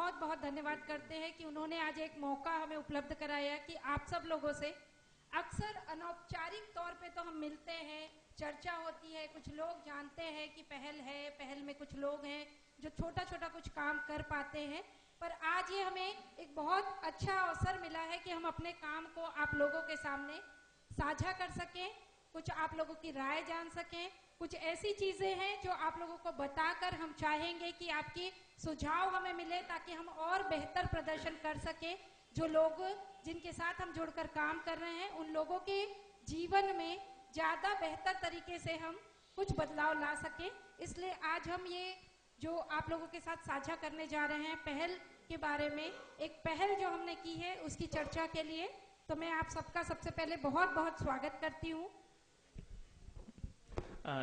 बहुत बहुत धन्यवाद करते हैं कि उन्होंने आज एक मौका हमें उपलब्ध कराया कि आप सब लोगों से अक्सर अनौपचारिक तौर पे तो हम मिलते हैं, चर्चा होती है, कुछ लोग जानते हैं कि पहल है, पहल में कुछ लोग हैं जो छोटा छोटा कुछ काम कर पाते हैं, पर आज ये हमें एक बहुत अच्छा अवसर मिला है कि हम अपने काम को आप लोगों के सामने साझा कर सकें, कुछ आप लोगों की राय जान सकें, कुछ ऐसी चीजें हैं जो आप लोगों को बताकर हम चाहेंगे कि आपकी सुझाव हमें मिले ताकि हम और बेहतर प्रदर्शन कर सकें। जो लोग जिनके साथ हम जुड़कर काम कर रहे हैं उन लोगों के जीवन में ज्यादा बेहतर तरीके से हम कुछ बदलाव ला सकें। इसलिए आज हम ये जो आप लोगों के साथ साझा करने जा रहे हैं पहल के बारे में, एक पहल जो हमने की है उसकी चर्चा के लिए, तो मैं आप सबका सबसे पहले बहुत बहुत स्वागत करती हूँ।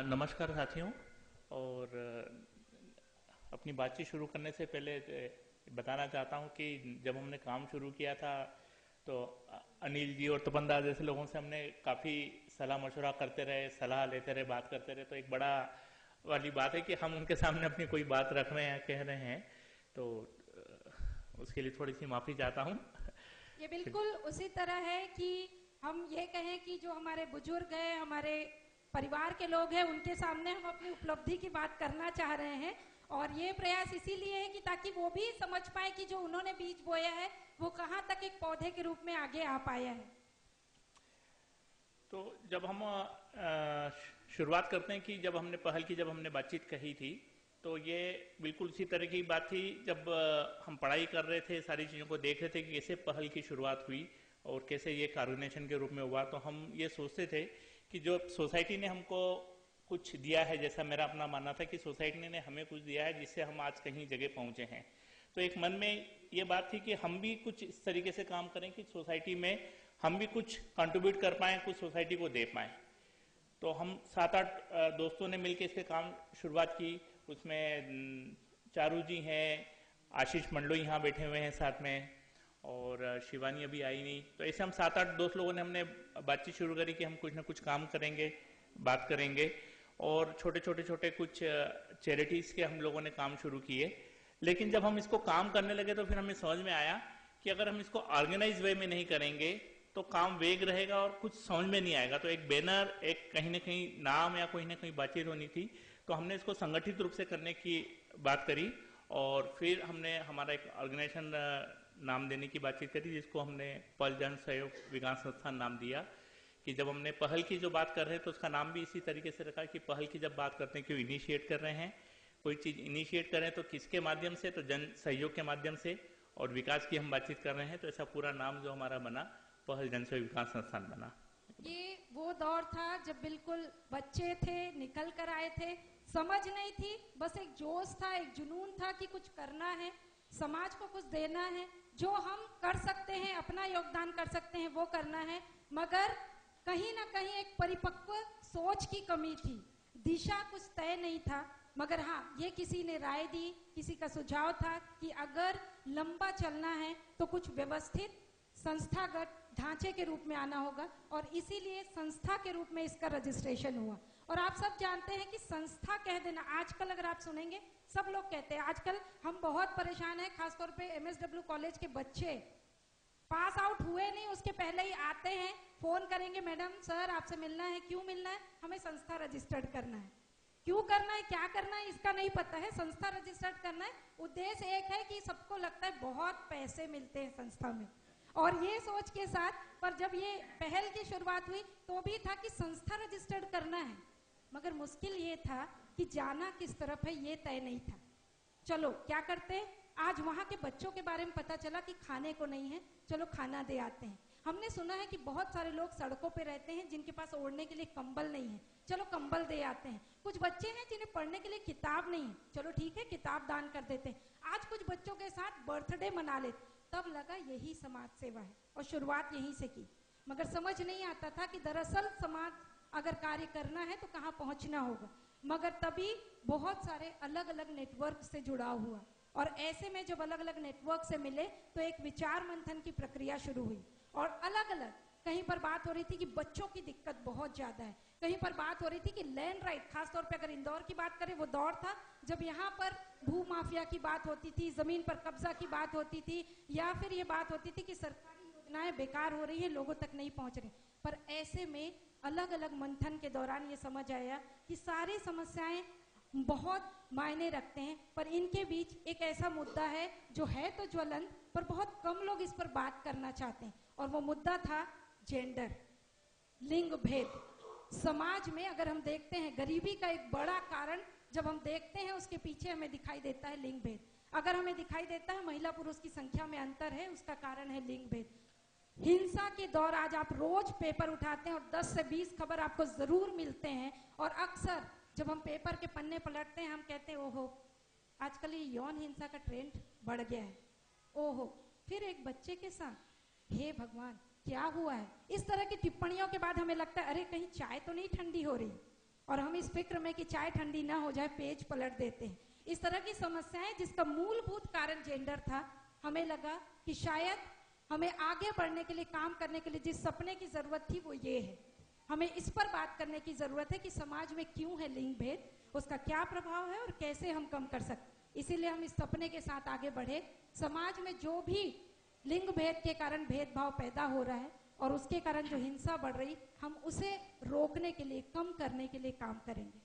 नमस्कार साथियों, और अपनी बातचीत शुरू करने से पहले बताना चाहता हूं कि जब हमने काम शुरू किया था तो अनिल जी और तपनदार जैसे लोगों से हमने काफ़ी सलाह मशवरा करते रहे, सलाह लेते रहे, बात करते रहे। तो एक बड़ा वाली बात है कि हम उनके सामने अपनी कोई बात रख रहे हैं, कह रहे हैं, तो उसके लिए थोड़ी सी माफ़ी चाहता हूँ। ये बिल्कुल उसी तरह है कि हम ये कहें कि जो हमारे बुजुर्ग हैं, हमारे परिवार के लोग हैं, उनके सामने हम अपनी उपलब्धि की बात करना चाह रहे हैं, और ये प्रयास इसीलिए है कि ताकि वो भी समझ पाए कि जो उन्होंने बीज बोया है वो कहाँ तक एक पौधे के रूप में आगे आ पाया है। तो जब हम शुरुआत करते हैं कि जब हमने पहल की, जब हमने बातचीत कही थी, तो ये बिल्कुल उसी तरह की बात थी जब हम पढ़ाई कर रहे थे, सारी चीज़ों को देख रहे थे कि कैसे पहल की शुरुआत हुई और कैसे ये एक ऑर्गेनाइजेशन के रूप में हुआ। तो हम ये सोचते थे कि जो सोसाइटी ने हमको कुछ दिया है, जैसा मेरा अपना मानना था कि सोसाइटी ने हमें कुछ दिया है जिससे हम आज कहीं जगह पहुंचे हैं। तो एक मन में ये बात थी कि हम भी कुछ इस तरीके से काम करें कि सोसाइटी में हम भी कुछ कंट्रीब्यूट कर पाएं, कुछ सोसाइटी को दे पाएं। तो हम 7-8 दोस्तों ने मिलकर इस पे काम शुरुआत की। उसमें चारू जी हैं, आशीष मंडलो यहाँ बैठे हुए हैं साथ में, और शिवानी अभी आई नहीं। तो ऐसे हम 7-8 दोस्त लोगों ने हमने बातचीत शुरू करी कि हम कुछ ना कुछ काम करेंगे, बात करेंगे, और छोटे छोटे कुछ चैरिटीज के हम लोगों ने काम शुरू किए। लेकिन जब हम इसको काम करने लगे तो फिर हमें समझ में आया कि अगर हम इसको ऑर्गेनाइज वे में नहीं करेंगे तो काम वेग रहेगा और कुछ समझ में नहीं आएगा। तो एक बैनर, एक कहीं ना कहीं नाम या कोई ना कहीं बातचीत होनी थी। तो हमने इसको संगठित रूप से करने की बात करी, और फिर हमने हमारा एक ऑर्गेनाइजेशन नाम देने की बातचीत करी, जिसको हमने पहल जन सहयोग विकास संस्थान नाम दिया। कि जब हमने पहल की जो बात कर रहे हैं तो उसका नाम भी इसी तरीके से रखा कि पहल की जब बात करते हैं कि इनिशिएट कर रहे हैं, कोई चीज इनिशिएट करें तो किसके माध्यम से, तो जन सहयोग के माध्यम से, और विकास की हम बातचीत कर रहे हैं। तो ऐसा पूरा नाम जो हमारा बना, पहल जन सहयोग विकास संस्थान बना। ये वो दौर था जब बिल्कुल बच्चे थे, निकल कर आए थे, समझ नहीं थी, बस एक जोश था, एक जुनून था कि कुछ करना है, समाज को कुछ देना है, जो हम कर सकते हैं, अपना योगदान कर सकते हैं वो करना है। मगर कहीं ना कहीं एक परिपक्व सोच की कमी थी, दिशा कुछ तय नहीं था। मगर हाँ, ये किसी ने राय दी, किसी का सुझाव था कि अगर लंबा चलना है तो कुछ व्यवस्थित संस्थागत ढांचे के रूप में आना होगा, और इसीलिए संस्था के रूप में इसका रजिस्ट्रेशन हुआ। और आप सब जानते हैं कि संस्था कह देना, आजकल अगर आप सुनेंगे सब लोग कहते हैं, आजकल हम बहुत परेशान हैं, खासतौर पे MSW कॉलेज के बच्चे पास आउट हुए नहीं उसके पहले ही आते हैं, फोन करेंगे, मैडम सर आपसे मिलना है। क्यों मिलना है? हमें संस्था रजिस्टर्ड करना है। क्यों करना है, क्या करना है, इसका नहीं पता है, संस्था रजिस्टर्ड करना है। उद्देश्य एक है कि सबको लगता है बहुत पैसे मिलते हैं संस्था में, और ये सोच के साथ, पर जब ये पहल की शुरुआत हुई तो भी था कि संस्था रजिस्टर्ड करना है, मगर मुश्किल ये था कि जाना किस तरफ है ये तय नहीं था। चलो क्या करते हैं, आज वहां के बच्चों के बारे में पता चला कि खाने को नहीं है, चलो खाना दे आते हैं। हमने सुना है कि बहुत सारे लोग सड़कों पे रहते हैं जिनके पास ओढ़ने के लिए कंबल नहीं है, चलो कंबल दे आते हैं। कुछ बच्चे हैं जिन्हें पढ़ने के लिए किताब नहीं है, चलो ठीक है किताब दान कर देते हैं। आज कुछ बच्चों के साथ बर्थडे मना लेते, तब लगा यही समाज सेवा है, और शुरुआत यहीं से की। मगर समझ नहीं आता था कि दरअसल समाज अगर कार्य करना है तो कहाँ पहुंचना होगा। मगर तभी बहुत सारे अलग अलग नेटवर्क से जुड़ाव हुआ, और ऐसे में जब अलग अलग नेटवर्क से मिले तो एक विचार मंथन की प्रक्रिया शुरू हुई। और अलग अलग कहीं पर बात हो रही थी कि बच्चों की दिक्कत बहुत ज्यादा है, कहीं पर बात हो रही थी कि लैंड राइट, खासतौर पे अगर इंदौर की बात करें, वो दौर था जब यहाँ पर भू माफिया की बात होती थी, जमीन पर कब्जा की बात होती थी, या फिर ये बात होती थी कि सरकारी योजनाएं बेकार हो रही है, लोगों तक नहीं पहुंच रही। पर ऐसे में अलग अलग मंथन के दौरान ये समझ आया कि सारी समस्याएं बहुत मायने रखते हैं, पर इनके बीच एक ऐसा मुद्दा है जो है तो ज्वलंत, पर बहुत कम लोग इस पर बात करना चाहते हैं, और वो मुद्दा था जेंडर, लिंग भेद। समाज में अगर हम देखते हैं, गरीबी का एक बड़ा कारण जब हम देखते हैं उसके पीछे हमें दिखाई देता है लिंग भेद। अगर हमें दिखाई देता है महिला पुरुष की संख्या में अंतर है, उसका कारण है लिंग भेद। हिंसा के दौर आज आप रोज पेपर उठाते हैं और 10 से 20 खबर आपको जरूर मिलते हैं, और अक्सर जब हम पेपर के पन्ने पलटते हैं हम कहते हैं ओहो आजकल ये यौन हिंसा का ट्रेंड बढ़ गया है, ओहो फिर एक बच्चे के साथ, हे भगवान क्या हुआ है। इस तरह की टिप्पणियों के बाद हमें लगता है अरे कहीं चाय तो नहीं ठंडी हो रही, और हम इस फिक्र में कि चाय ठंडी ना हो जाए पेज पलट देते हैं। इस तरह की समस्याएं जिसका मूलभूत कारण जेंडर था, हमें लगा कि शायद हमें आगे बढ़ने के लिए, काम करने के लिए जिस सपने की जरूरत थी वो ये है, हमें इस पर बात करने की जरूरत है कि समाज में क्यों है लिंग भेद, उसका क्या प्रभाव है और कैसे हम कम कर सकते। इसीलिए हम इस सपने के साथ आगे बढ़े। समाज में जो भी लिंग भेद के कारण भेदभाव पैदा हो रहा है और उसके कारण जो हिंसा बढ़ रही, हम उसे रोकने के लिए, कम करने के लिए काम करेंगे।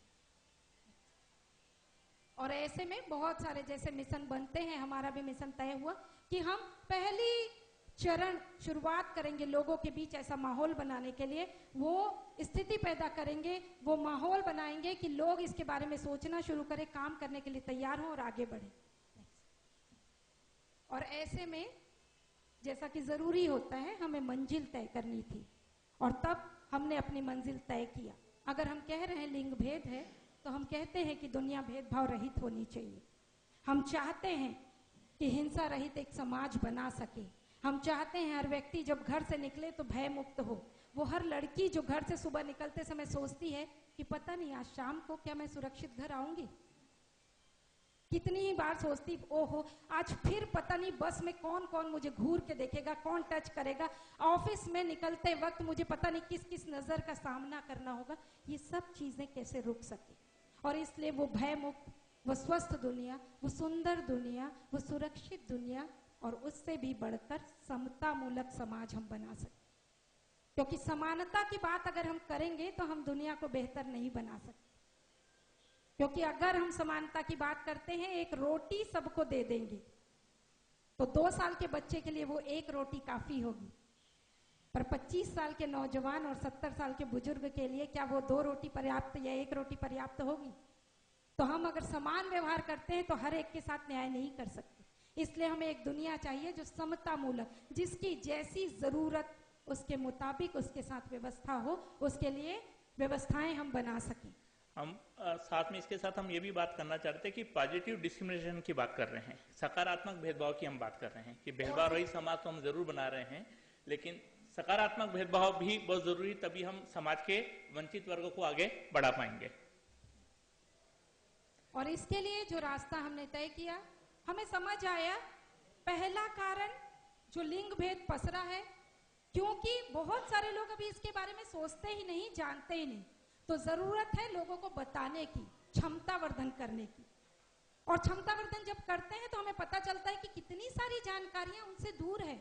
और ऐसे में बहुत सारे जैसे मिशन बनते हैं, हमारा भी मिशन तय हुआ कि हम पहली चरण शुरुआत करेंगे लोगों के बीच ऐसा माहौल बनाने के लिए, वो स्थिति पैदा करेंगे, वो माहौल बनाएंगे कि लोग इसके बारे में सोचना शुरू करें, काम करने के लिए तैयार हों और आगे बढ़ें। और ऐसे में जैसा कि जरूरी होता है, हमें मंजिल तय करनी थी, और तब हमने अपनी मंजिल तय किया। अगर हम कह रहे हैं लिंग भेद है, तो हम कहते हैं कि दुनिया भेदभाव रहित होनी चाहिए। हम चाहते हैं कि हिंसा रहित एक समाज बना सके। हम चाहते हैं हर व्यक्ति जब घर से निकले तो भय मुक्त हो। वो हर लड़की जो घर से सुबह निकलते समय सोचती है कि पता नहीं आज शाम को क्या मैं सुरक्षित घर आऊंगी, कितनी ही बार सोचती ओहो आज फिर पता नहीं बस में कौन कौन मुझे घूर के देखेगा, कौन टच करेगा, ऑफिस में निकलते वक्त मुझे पता नहीं किस किस नजर का सामना करना होगा। ये सब चीजें कैसे रुक सके, और इसलिए वो भय मुक्त, वो स्वस्थ दुनिया, वो सुंदर दुनिया, वो सुरक्षित दुनिया, और उससे भी बढ़कर समता मूलक समाज हम बना सकते। क्योंकि समानता की बात अगर हम करेंगे तो हम दुनिया को बेहतर नहीं बना सकते। क्योंकि अगर हम समानता की बात करते हैं, एक रोटी सबको दे देंगे तो 2 साल के बच्चे के लिए वो एक रोटी काफी होगी, पर 25 साल के नौजवान और 70 साल के बुजुर्ग के लिए क्या वो 2 रोटी पर्याप्त या 1 रोटी पर्याप्त होगी? तो हम अगर समान व्यवहार करते हैं तो हर एक के साथ न्याय नहीं कर सकते। इसलिए हमें एक दुनिया चाहिए जो समता मूलक, जिसकी जैसी जरूरत उसके मुताबिक उसके साथ व्यवस्था हो, उसके लिए व्यवस्थाएं हम बना सकें। हम साथ में इसके साथ हम ये भी बात करना चाहते हैं कि पॉजिटिव डिस्क्रिमिनेशन की बात कर रहे हैं, सकारात्मक भेदभाव की हम बात कर रहे हैं कि भेदभाव रहित समाज तो हम जरूर बना रहे हैं, लेकिन सकारात्मक भेदभाव भी बहुत जरूरी, तभी हम समाज के वंचित वर्गों को आगे बढ़ा पाएंगे। और इसके लिए जो रास्ता हमने तय किया, हमें समझ आया पहला कारण जो लिंग भेद पसरा है, क्योंकि बहुत सारे लोग अभी इसके बारे में सोचते ही नहीं, जानते ही नहीं, तो जरूरत है लोगों को बताने की, क्षमता वर्धन करने की। और क्षमता वर्धन जब करते हैं तो हमें पता चलता है कि कितनी सारी जानकारियां उनसे दूर है।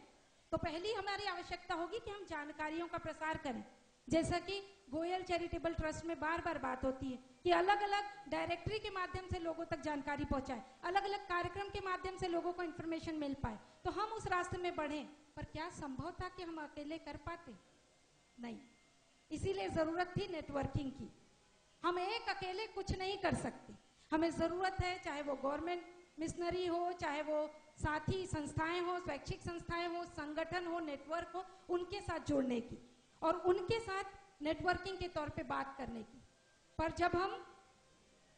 तो पहली हमारी आवश्यकता होगी कि हम जानकारियों का प्रसार करें। जैसा कि गोयल चैरिटेबल ट्रस्ट में बार बार बात होती है कि अलग अलग डायरेक्टरी के माध्यम से लोगों तक जानकारी पहुंचाए, अलग अलग कार्यक्रम के माध्यम से लोगों को इन्फॉर्मेशन मिल पाए, तो हम उस रास्ते में बढ़ें। पर क्या संभव था कि हम अकेले कर पाते? नहीं। इसीलिए जरूरत थी नेटवर्किंग की। हम एक अकेले कुछ नहीं कर सकते, हमें जरूरत है, चाहे वो गवर्नमेंट मिशनरी हो, चाहे वो साथी संस्थाएं हो, स्वैच्छिक संस्थाएं हो, संगठन हो, नेटवर्क हो, उनके साथ जुड़ने की और उनके साथ नेटवर्किंग के तौर पे बात करने की। पर जब हम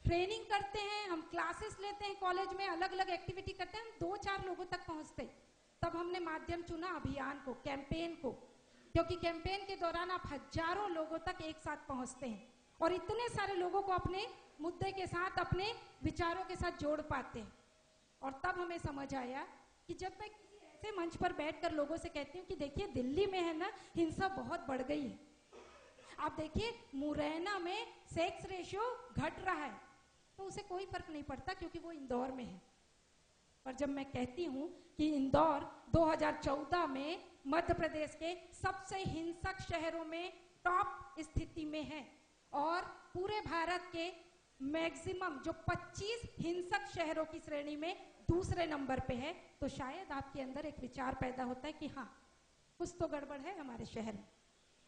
ट्रेनिंग करते हैं, हम क्लासेस लेते हैं कॉलेज में, अलग अलग एक्टिविटी करते हैं, हम 2-4 लोगों तक पहुंचते, तब हमने माध्यम चुना अभियान को, कैंपेन को, क्योंकि कैंपेन के दौरान आप हजारों लोगों तक एक साथ पहुंचते हैं और इतने सारे लोगों को अपने मुद्दे के साथ, अपने विचारों के साथ जोड़ पाते हैं। और तब हमें समझ आया कि जब मैं किसी ऐसे मंच पर बैठकर लोगों से कहती हूँ कि देखिए दिल्ली में है ना हिंसा बहुत बढ़ गई है, आप देखिए मुरैना में सेक्स रेशियो घट रहा है, तो उसे कोई फर्क नहीं पड़ता क्योंकि वो इंदौर में है। पर जब मैं कहती हूँ कि इंदौर 2014 में मध्य प्रदेश के सबसे हिंसक शहरों में टॉप स्थिति में है और पूरे भारत के मैक्सिमम जो 25 हिंसक शहरों की श्रेणी में दूसरे नंबर पे है, तो शायद आपके अंदर एक विचार पैदा होता है कि हाँ, कुछ तो गड़बड़ है हमारे शहर में।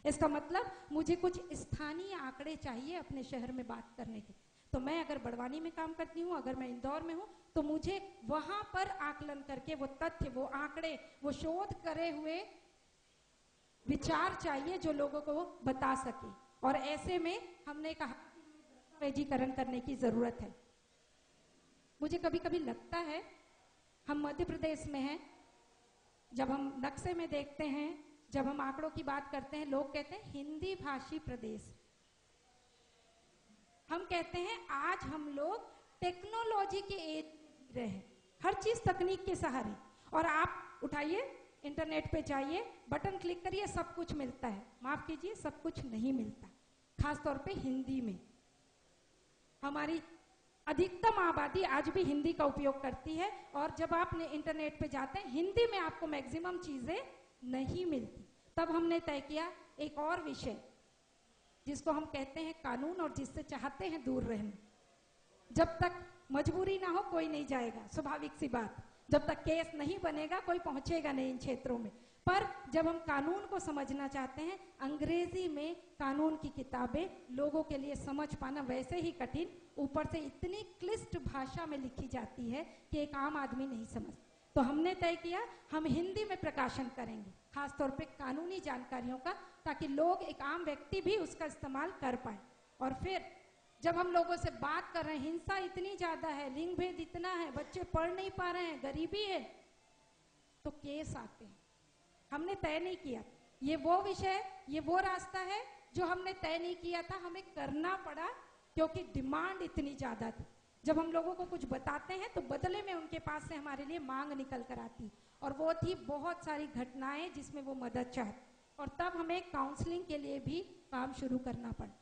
इसका मतलब मुझे कुछ स्थानीय आंकड़े चाहिए अपने शहर में बात करने के। तो मैं अगर बड़वानी में काम करती हूँ, अगर मैं इंदौर में हूँ, तो मुझे वहां पर आकलन करके वो तथ्य, वो आंकड़े, वो शोध करे हुए विचार चाहिए जो लोगों को बता सके। और ऐसे में हमने कहा दस्तावेजीकरण करने की जरूरत है। मुझे कभी कभी लगता है हम मध्य प्रदेश में हैं, जब हम नक्शे में देखते हैं, जब हम आंकड़ों की बात करते हैं, लोग कहते हैं हिंदी भाषी प्रदेश। हम कहते हैं आज हम लोग टेक्नोलॉजी के एज में रहे हैं, हर चीज तकनीक के सहारे। और आप उठाइए, इंटरनेट पे जाइए, बटन क्लिक करिए, सब कुछ मिलता है। माफ कीजिए, सब कुछ नहीं मिलता, खास तौर पे हिंदी में। हमारी अधिकतम आबादी आज भी हिंदी का उपयोग करती है, और जब आप इंटरनेट पे जाते हैं, हिंदी में आपको मैक्सिमम चीजें नहीं मिलती। तब हमने तय किया एक और विषय जिसको हम कहते हैं कानून, और जिससे चाहते हैं दूर रहना। जब तक मजबूरी ना हो कोई नहीं जाएगा, स्वाभाविक सी बात। जब तक केस नहीं बनेगा कोई पहुंचेगा नहीं इन क्षेत्रों में। पर जब हम कानून को समझना चाहते हैं, अंग्रेजी में कानून की किताबें लोगों के लिए समझ पाना वैसे ही कठिन, ऊपर से इतनी क्लिष्ट भाषा में लिखी जाती है कि एक आम आदमी नहीं समझता। तो हमने तय किया हम हिंदी में प्रकाशन करेंगे, खासतौर पे कानूनी जानकारियों का, ताकि लोग, एक आम व्यक्ति भी उसका इस्तेमाल कर पाए। और फिर जब हम लोगों से बात कर रहे हैं, हिंसा इतनी ज्यादा है, लिंग भेद इतना है, बच्चे पढ़ नहीं पा रहे हैं, गरीबी है, तो केस आते हैं। हमने तय नहीं किया, ये वो विषय, ये वो रास्ता है जो हमने तय नहीं किया था, हमें करना पड़ा क्योंकि डिमांड इतनी ज्यादा थी। जब हम लोगों को कुछ बताते हैं तो बदले में उनके पास से हमारे लिए मांग निकल कर आती, और वो थी बहुत सारी घटनाएं जिसमें वो मदद चाहते। और तब हमें काउंसलिंग के लिए भी काम शुरू करना पड़ा,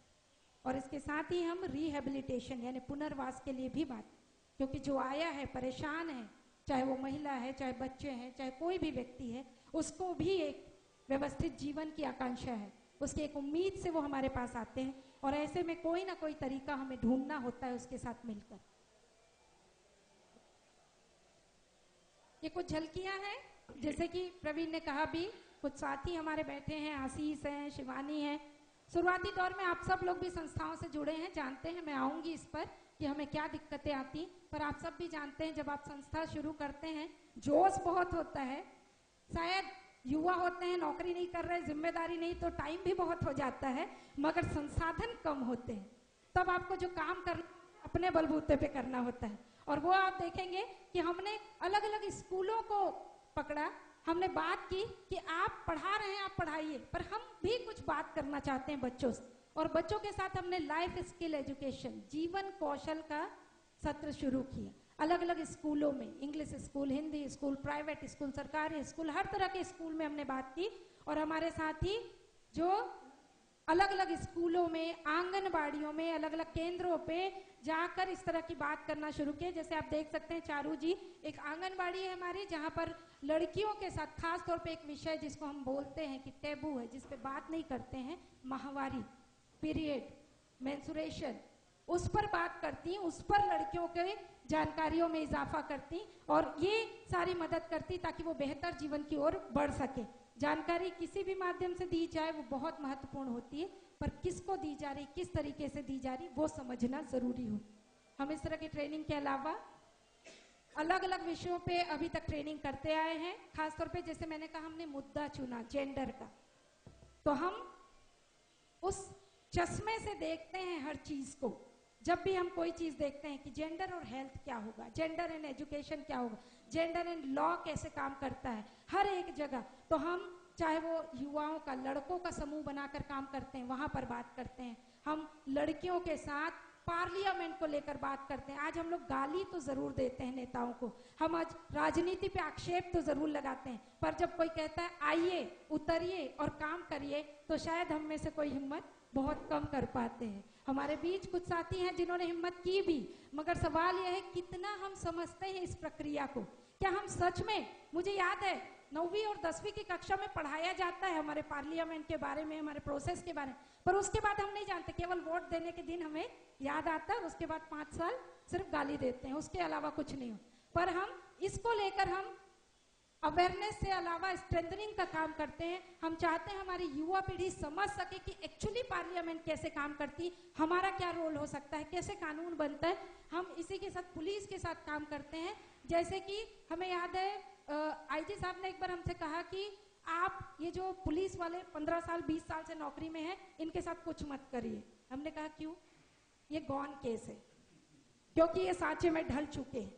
और इसके साथ ही हम रिहेबिलिटेशन यानी पुनर्वास के लिए भी बात, क्योंकि जो आया है परेशान है, चाहे वो महिला है, चाहे बच्चे हैं, चाहे कोई भी व्यक्ति है, उसको भी एक व्यवस्थित जीवन की आकांक्षा है, उसकी एक उम्मीद से वो हमारे पास आते हैं। और ऐसे में कोई ना कोई तरीका हमें ढूंढना होता है उसके साथ मिलकर। ये कुछ झलकियां हैं, जैसे कि प्रवीण ने कहा भी, कुछ साथी हमारे बैठे हैं, आशीष हैं, शिवानी है। शुरुआती दौर में आप सब लोग भी संस्थाओं से जुड़े हैं, जानते हैं, मैं आऊंगी इस पर कि हमें क्या दिक्कतें आती, पर आप सब भी जानते हैं जब आप संस्था शुरू करते हैं जोश बहुत होता है। शायद युवा होते हैं, नौकरी नहीं कर रहे, जिम्मेदारी नहीं, तो टाइम भी बहुत हो जाता है, मगर संसाधन कम होते हैं। तब आपको जो काम करना अपने बलबूते पे करना होता है। और वो आप देखेंगे कि हमने अलग अलग स्कूलों को पकड़ा, हमने बात की कि आप पढ़ा रहे हैं, आप पढ़ाइए, पर हम भी कुछ बात करना चाहते हैं बच्चों से। और बच्चों के साथ हमने लाइफ स्किल एजुकेशन, जीवन कौशल का सत्र शुरू किया। अलग अलग स्कूलों में, English school, Hindi school, private school, सरकारी स्कूल, हर तरह के स्कूल में हमने बात की। और हमारे साथ ही जो अलग अलग स्कूलों में, आंगनबाड़ियों में, अलग अलग केंद्रों पे जाकर इस तरह की बात करना शुरू किया। जैसे आप देख सकते हैं चारू जी, एक आंगनबाड़ी है हमारी, जहाँ पर लड़कियों के साथ खास तौर पे एक विषय जिसको हम बोलते हैं कि टैबू है, जिस पे बात नहीं करते हैं, माहवारी, पीरियड, मेंस्ट्रुएशन, उस पर बात करती, उस पर लड़कियों के जानकारियों में इजाफा करती, और ये सारी मदद करती ताकि वो बेहतर जीवन की ओर बढ़ सके। जानकारी किसी भी माध्यम से दी जाए वो बहुत महत्वपूर्ण होती है, पर किसको दी जा रही, किस तरीके से दी जा रही, वो समझना जरूरी हो। हम इस तरह की ट्रेनिंग के अलावा अलग अलग विषयों पे अभी तक ट्रेनिंग करते आए हैं। खासतौर पे जैसे मैंने कहा, हमने मुद्दा चुना जेंडर का, तो हम उस चश्मे से देखते हैं हर चीज को। जब भी हम कोई चीज देखते हैं कि जेंडर और हेल्थ क्या होगा, जेंडर एंड एजुकेशन क्या होगा, जेंडर एंड लॉ कैसे काम करता है, हर एक जगह, तो हम चाहे वो युवाओं का, लड़कों का समूह बनाकर काम करते हैं, वहां पर बात करते हैं। हम लड़कियों के साथ पार्लियामेंट को लेकर बात करते हैं। आज हम लोग गाली तो जरूर देते हैं नेताओं को, हम आज राजनीति पे आक्षेप तो जरूर लगाते हैं, पर जब कोई कहता है आइए, उतरिए और काम करिए, तो शायद हम में से कोई हिम्मत बहुत कम कर पाते हैं। हमारे बीच कुछ साथी हैं जिन्होंने हिम्मत की भी, मगर सवाल यह है कितना हम समझते हैं इस प्रक्रिया को। क्या हम सच में, मुझे याद है 9वीं और 10वीं की कक्षा में पढ़ाया जाता है हमारे पार्लियामेंट के बारे में, हमारे प्रोसेस के बारे में, पर उसके बाद हम नहीं जानते, केवल वोट देने के दिन हमें याद आता है, उसके बाद 5 साल सिर्फ गाली देते हैं, उसके अलावा कुछ नहीं हो। पर हम इसको लेकर हम अवेयरनेस से अलावा स्ट्रेंथनिंग का काम करते हैं। हम चाहते हैं हमारी युवा पीढ़ी समझ सके कि एक्चुअली पार्लियामेंट कैसे काम करती, हमारा क्या रोल हो सकता है, कैसे कानून बनता है। हम इसी के साथ पुलिस के साथ काम करते हैं। जैसे कि हमें याद है आईजी साहब ने एक बार हमसे कहा कि आप ये जो पुलिस वाले 15 साल 20 साल से नौकरी में हैं, इनके साथ कुछ मत करिए। हमने कहा क्यों? ये गॉन केस है, क्योंकि ये सांचे में ढल चुके हैं।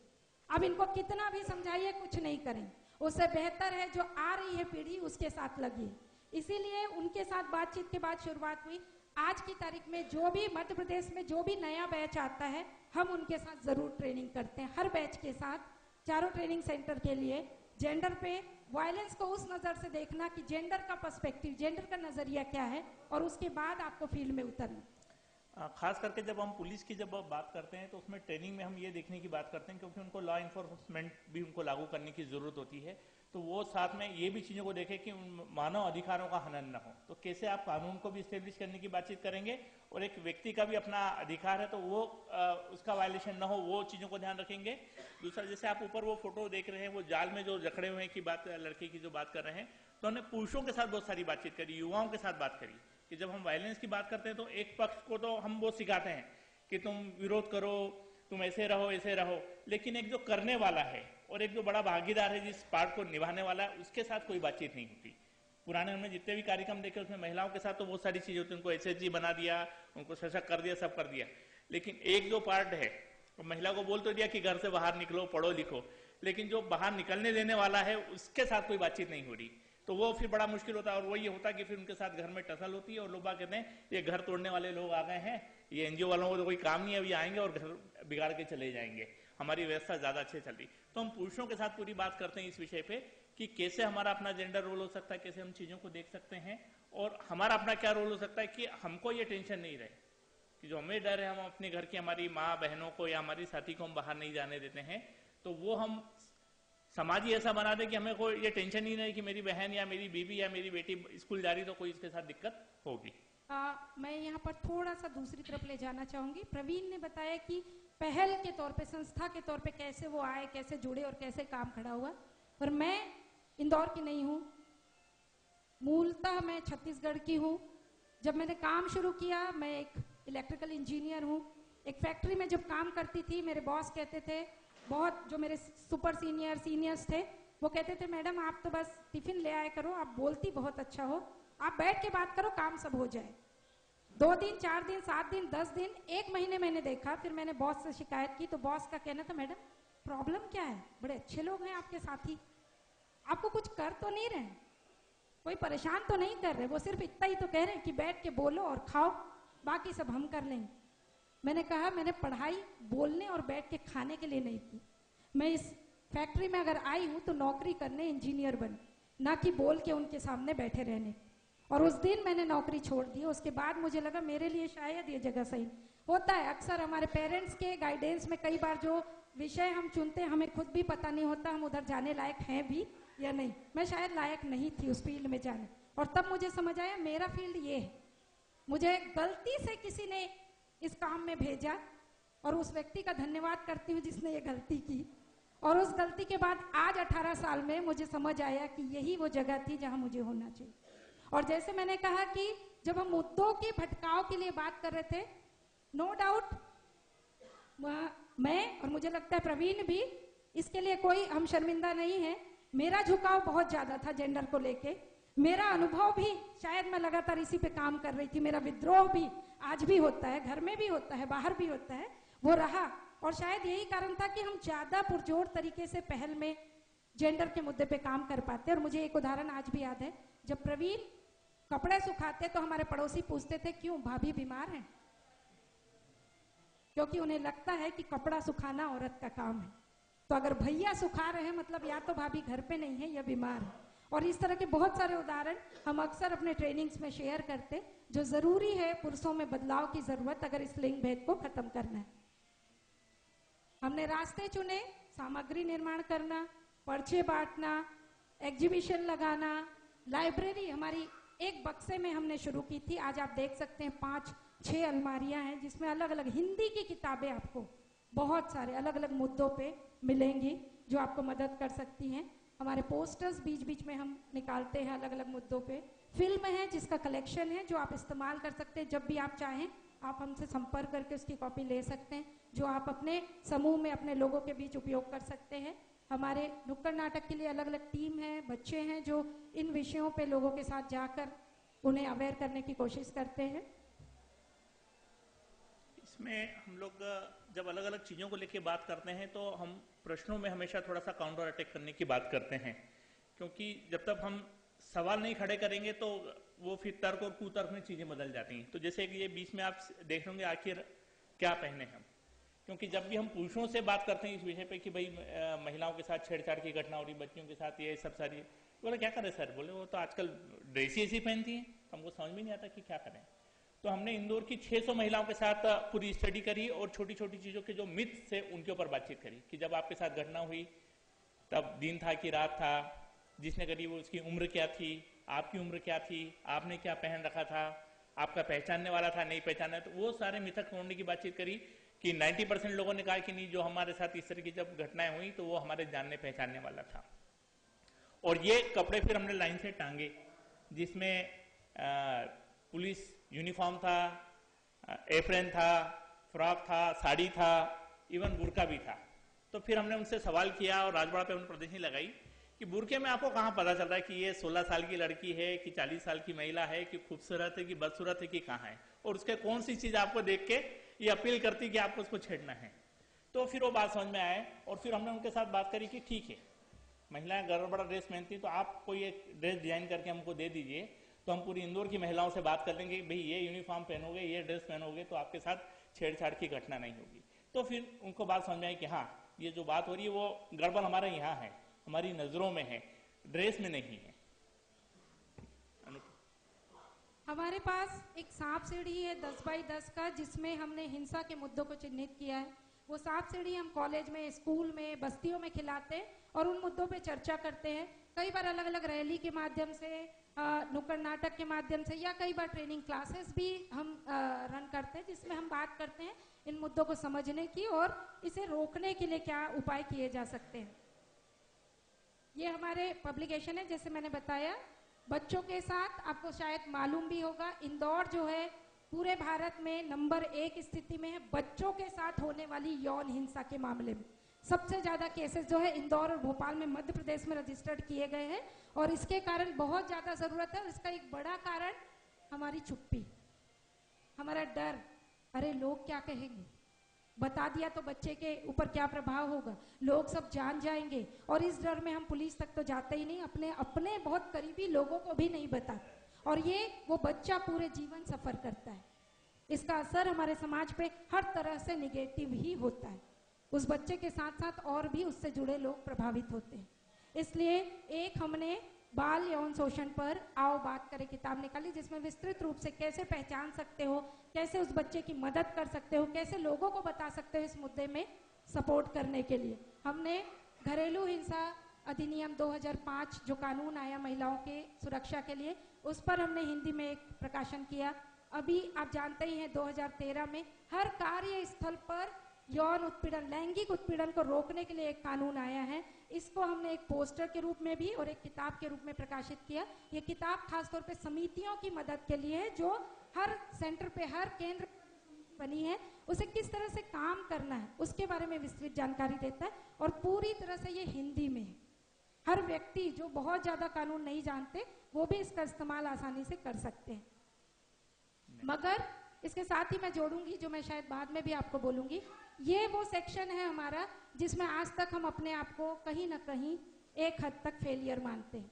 अब इनको कितना भी समझाइए कुछ नहीं करें। उससे बेहतर है जो आ रही है पीढ़ी उसके साथ लगी। इसीलिए उनके साथ बातचीत के बाद शुरुआत हुई। आज की तारीख में जो भी मध्य प्रदेश में जो भी नया बैच आता है, हम उनके साथ जरूर ट्रेनिंग करते हैं। हर बैच के साथ चारों ट्रेनिंग सेंटर के लिए जेंडर पे, वायलेंस को उस नजर से देखना कि जेंडर का पर्सपेक्टिव, जेंडर का नजरिया क्या है, और उसके बाद आपको फील्ड में उतरना। खास करके जब हम पुलिस की जब बात करते हैं तो उसमें ट्रेनिंग में हम ये देखने की बात करते हैं, क्योंकि उनको लॉ इन्फोर्समेंट भी उनको लागू करने की जरूरत होती है, तो वो साथ में ये भी चीजों को देखें कि उन मानव अधिकारों का हनन न हो। तो कैसे आप कानून को भी इस्टेब्लिश करने की बातचीत करेंगे, और एक व्यक्ति का भी अपना अधिकार है तो वो उसका वायलेशन न हो, वो चीजों को ध्यान रखेंगे। दूसरा, जैसे आप ऊपर वो फोटो देख रहे हैं, वो जाल में जो जकड़े हुए हैं की बात, लड़के की जो बात कर रहे हैं, तो हमने पुरुषों के साथ बहुत सारी बातचीत करी, युवाओं के साथ बात करी कि जब हम वायलेंस की बात करते हैं तो एक पक्ष को तो हम वो सिखाते हैं कि तुम विरोध करो, तुम ऐसे रहो, लेकिन एक जो करने वाला है और एक जो बड़ा भागीदार है जिस पार्ट को निभाने वाला है, उसके साथ कोई बातचीत नहीं होती। पुराने हमने जितने भी कार्यक्रम देखे उसमें महिलाओं के साथ तो बहुत सारी चीजें होती, उनको एसएचजी बना दिया, उनको सशक्त कर दिया, सब कर दिया, लेकिन एक जो पार्ट है तो महिला को बोल तो दिया कि घर से बाहर निकलो, पढ़ो लिखो, लेकिन जो बाहर निकलने देने वाला है उसके साथ कोई बातचीत नहीं हो रही, तो वो फिर बड़ा मुश्किल होता है। और वो ये होता है कि फिर उनके साथ घर में टसल होती है और लोग कहते हैं ये घर तोड़ने वाले लोग आ गए हैं, ये एनजीओ वालों को तो कोई काम नहीं है, अभी आएंगे और घर बिगाड़ के चले जाएंगे, हमारी व्यवस्था ज्यादा अच्छे चल रही। तो हम पुरुषों के साथ पूरी बात करते हैं इस विषय पे कि कैसे हमारा अपना जेंडर रोल हो सकता है, कैसे हम चीजों को देख सकते हैं, और हमारा अपना क्या रोल हो सकता है कि हमको ये टेंशन नहीं रहे कि जो हमें डर है हम अपने घर की हमारी माँ बहनों को या हमारी साथी को हम बाहर नहीं जाने देते हैं, तो वो हम समाज ही ऐसा बना दे कि हमें कोई ये टेंशन ही नहीं कि मेरी बहन या मेरी बीवी या मेरी बेटी स्कूल जा रही तो कोई इसके साथ दिक्कत होगी। मैं यहाँ पर थोड़ा सा दूसरी तरफ ले जाना चाहूंगी। प्रवीण ने बताया कि पहल के तौर पे, संस्था के तौर पे कैसे वो आए, कैसे जुड़े और कैसे काम खड़ा हुआ। पर मैं इंदौर की नहीं हूँ, मूलतः मैं छत्तीसगढ़ की हूँ। जब मैंने काम शुरू किया, मैं एक इलेक्ट्रिकल इंजीनियर हूँ। एक फैक्ट्री में जब काम करती थी, मेरे बॉस कहते थे, बहुत जो मेरे सुपर सीनियर्स थे, वो कहते थे मैडम आप तो बस टिफिन ले आया करो, आप बोलती बहुत अच्छा हो, आप बैठ के बात करो, काम सब हो जाए। 2 दिन, 4 दिन, 7 दिन, 10 दिन, 1 महीने मैंने देखा। फिर मैंने बॉस से शिकायत की तो बॉस का कहना था मैडम प्रॉब्लम क्या है, बड़े अच्छे लोग हैं आपके साथी, आपको कुछ कर तो नहीं रहे, कोई परेशान तो नहीं कर रहे, वो सिर्फ इतना ही तो कह रहे हैं कि बैठ के बोलो और खाओ, बाकी सब हम कर लेंगे। मैंने कहा मैंने पढ़ाई बोलने और बैठ के खाने के लिए नहीं की, मैं इस फैक्ट्री में अगर आई हूं तो नौकरी करने इंजीनियर बन, ना कि बोल के उनके सामने बैठे रहने। और उस दिन मैंने नौकरी छोड़ दी। उसके बाद मुझे लगा मेरे लिए शायद ये जगह सही होता है। अक्सर हमारे पेरेंट्स के गाइडेंस में कई बार जो विषय हम चुनते हैं हमें खुद भी पता नहीं होता हम उधर जाने लायक हैं भी या नहीं। मैं शायद लायक नहीं थी उस फील्ड में जाने, और तब मुझे समझ आया मेरा फील्ड ये है। मुझे गलती से किसी ने इस काम में भेजा और उस व्यक्ति का धन्यवाद करती हूँ जिसने ये गलती की। और उस गलती के बाद आज 18 साल में मुझे समझ आया कि यही वो जगह थी जहां मुझे होना चाहिए। और जैसे मैंने कहा कि जब हम मुद्दों के भटकाव के लिए बात कर रहे थे, नो डाउट मैं और मुझे लगता है प्रवीण भी, इसके लिए कोई हम शर्मिंदा नहीं है। मेरा झुकाव बहुत ज्यादा था जेंडर को लेके, मेरा अनुभव भी, शायद मैं लगातार इसी पे काम कर रही थी, मेरा विद्रोह भी आज भी होता है, घर में भी होता है, बाहर भी होता है, वो रहा। और शायद यही कारण था कि हम ज्यादा पुरजोर तरीके से पहल में जेंडर के मुद्दे पे काम कर पाते। और मुझे एक उदाहरण आज भी याद है, जब प्रवीण कपड़े सुखाते तो हमारे पड़ोसी पूछते थे क्यों भाभी बीमार हैं, क्योंकि उन्हें लगता है कि कपड़ा सुखाना औरत का काम है। तो अगर भैया सुखा रहे हैं मतलब या तो भाभी घर पे नहीं है या बीमार है। और इस तरह के बहुत सारे उदाहरण हम अक्सर अपने ट्रेनिंग्स में शेयर करते, जो जरूरी है पुरुषों में बदलाव की जरूरत अगर इस लिंग भेद को खत्म करना है। हमने रास्ते चुने, सामग्री निर्माण करना, पर्चे बांटना, एग्जीबिशन लगाना, लाइब्रेरी हमारी एक बक्से में हमने शुरू की थी। आज आप देख सकते हैं 5-6 अलमारियां हैं जिसमें अलग अलग हिंदी की किताबें आपको बहुत सारे अलग अलग मुद्दों पे मिलेंगी जो आपको मदद कर सकती हैं। हमारे पोस्टर्स बीच बीच में हम निकालते हैं अलग अलग मुद्दों पे। फिल्म है जिसका कलेक्शन है जो आप इस्तेमाल कर सकते हैं, जब भी आप चाहें आप हमसे संपर्क करके उसकी कॉपी ले सकते हैं, जो आप अपने समूह में अपने लोगों के बीच उपयोग कर सकते हैं। हमारे नुक्कड़ नाटक के लिए अलग अलग टीम है, बच्चे हैं जो इन विषयों पे लोगों के साथ जाकर उन्हें अवेयर करने की कोशिश करते हैं। इसमें हम लोग जब अलग अलग चीज़ों को लेके बात करते हैं तो हम प्रश्नों में हमेशा थोड़ा सा काउंटर अटैक करने की बात करते हैं, क्योंकि जब तक हम सवाल नहीं खड़े करेंगे तो वो फिर तर्क और कुतर्क में चीज़ें बदल जाती हैं। तो जैसे कि ये बीच में आप देख होंगे आखिर क्या पहने हम, क्योंकि जब भी हम पुरुषों से बात करते हैं इस विषय पे कि भाई महिलाओं के साथ छेड़छाड़ की घटना हो रही, बच्चियों के साथ ये सब सारी, बोले क्या करें सर, बोले वो तो आजकल ड्रेस ही ऐसी पहनती हैं, हमको समझ में नहीं आता कि क्या करें। तो हमने इंदौर की 600 महिलाओं के साथ पूरी स्टडी करी और छोटी छोटी चीज़ों के जो मिथ से उनके ऊपर बातचीत करी कि जब आपके साथ घटना हुई तब दिन था कि रात था, जिसने करी वो उसकी उम्र क्या थी, आपकी उम्र क्या थी, आपने क्या पहन रखा था, आपका पहचानने वाला था नहीं पहचाना। तो वो सारे मिथक तोड़ने की बातचीत करी कि 90% लोगों ने कहा कि नहीं, जो हमारे साथ इस तरह की जब घटनाएं हुई तो वो हमारे जानने पहचानने वाला था। और ये कपड़े फिर हमने लाइन से टांगे जिसमें पुलिस यूनिफॉर्म था, एप्रन था, फ्रॉक था, साड़ी था, इवन बुर्का भी था। तो फिर हमने उनसे सवाल किया और राजवाड़ा पे उन्होंने प्रदर्शनी लगाई कि बुर्के में आपको कहाँ पता चल रहा है कि ये 16 साल की लड़की है कि 40 साल की महिला है कि खूबसूरत है कि बदसूरत है कि कहाँ है, और उसके कौन सी चीज आपको देख के ये अपील करती कि आपको उसको छेड़ना है। तो फिर वो बात समझ में आए और फिर हमने उनके साथ बात करी कि ठीक है, महिलाएं गड़बड़ा ड्रेस पहनती तो आप कोई एक ड्रेस डिजाइन करके हमको दे दीजिए, तो हम पूरी इंदौर की महिलाओं से बात कर लेंगे भाई ये यूनिफॉर्म पहनोगे, ये ड्रेस पहनोगे तो आपके साथ छेड़छाड़ की घटना नहीं होगी। तो फिर उनको बात समझ में आई कि हाँ, ये जो बात हो रही है वो गड़बड़ हमारे यहाँ है, हमारी नजरों में है, ड्रेस में नहीं है। हमारे पास एक सांप सीढ़ी है 10 बाई 10 का, जिसमें हमने हिंसा के मुद्दों को चिन्हित किया है। वो सांप सीढ़ी हम कॉलेज में, स्कूल में, बस्तियों में खिलाते हैं और उन मुद्दों पे चर्चा करते हैं। कई बार अलग अलग रैली के माध्यम से, नुक्कड़ नाटक के माध्यम से, या कई बार ट्रेनिंग क्लासेस भी हम रन करते हैं जिसमें हम बात करते हैं इन मुद्दों को समझने की और इसे रोकने के लिए क्या उपाय किए जा सकते हैं। ये हमारे पब्लिकेशन है, जैसे मैंने बताया बच्चों के साथ। आपको शायद मालूम भी होगा इंदौर जो है पूरे भारत में नंबर 1 स्थिति में है बच्चों के साथ होने वाली यौन हिंसा के मामले में। सबसे ज्यादा केसेस जो है इंदौर और भोपाल में, मध्य प्रदेश में रजिस्टर्ड किए गए हैं और इसके कारण बहुत ज्यादा जरूरत है। और इसका एक बड़ा कारण हमारी चुप्पी, हमारा डर, अरे लोग क्या कहेंगे, बता दिया तो बच्चे के ऊपर क्या प्रभाव होगा, लोग सब जान जाएंगे। और इस डर में हम पुलिस तक तो जाते ही नहीं, अपने बहुत करीबी लोगों को भी नहीं बताते, और ये वो बच्चा पूरे जीवन सफर करता है। इसका असर हमारे समाज पे हर तरह से निगेटिव ही होता है। उस बच्चे के साथ साथ और भी उससे जुड़े लोग प्रभावित होते हैं। इसलिए एक हमने बाल यौन शोषण पर आओ बात करें किताब निकाली, जिसमें विस्तृत रूप से कैसे पहचान सकते हो, कैसे उस बच्चे की मदद कर सकते हो, कैसे लोगों को बता सकते हो इस मुद्दे में सपोर्ट करने के लिए। हमने घरेलू हिंसा अधिनियम 2005 जो कानून आया महिलाओं के सुरक्षा के लिए, उस पर हमने हिंदी में एक प्रकाशन किया। अभी आप जानते ही हैं 2013 में हर कार्य स्थल पर यौन उत्पीड़न, लैंगिक उत्पीड़न को रोकने के लिए एक कानून आया है। इसको हमने एक पोस्टर के रूप में भी और एक किताब के रूप में प्रकाशित किया। ये किताब खासतौर पे समितियों की मदद के लिए है जो हर सेंटर पे, हर केंद्र बनी है, उसे किस तरह से काम करना है उसके बारे में विस्तृत जानकारी देता है और पूरी तरह से ये हिंदी में है। हर व्यक्ति जो बहुत ज्यादा कानून नहीं जानते वो भी इसका इस्तेमाल आसानी से कर सकते हैं। मगर इसके साथ ही मैं जोड़ूंगी, जो मैं शायद बाद में भी आपको बोलूंगी, ये वो सेक्शन है हमारा जिसमें आज तक हम अपने आप को कहीं ना कहीं एक हद तक फेलियर मानते हैं।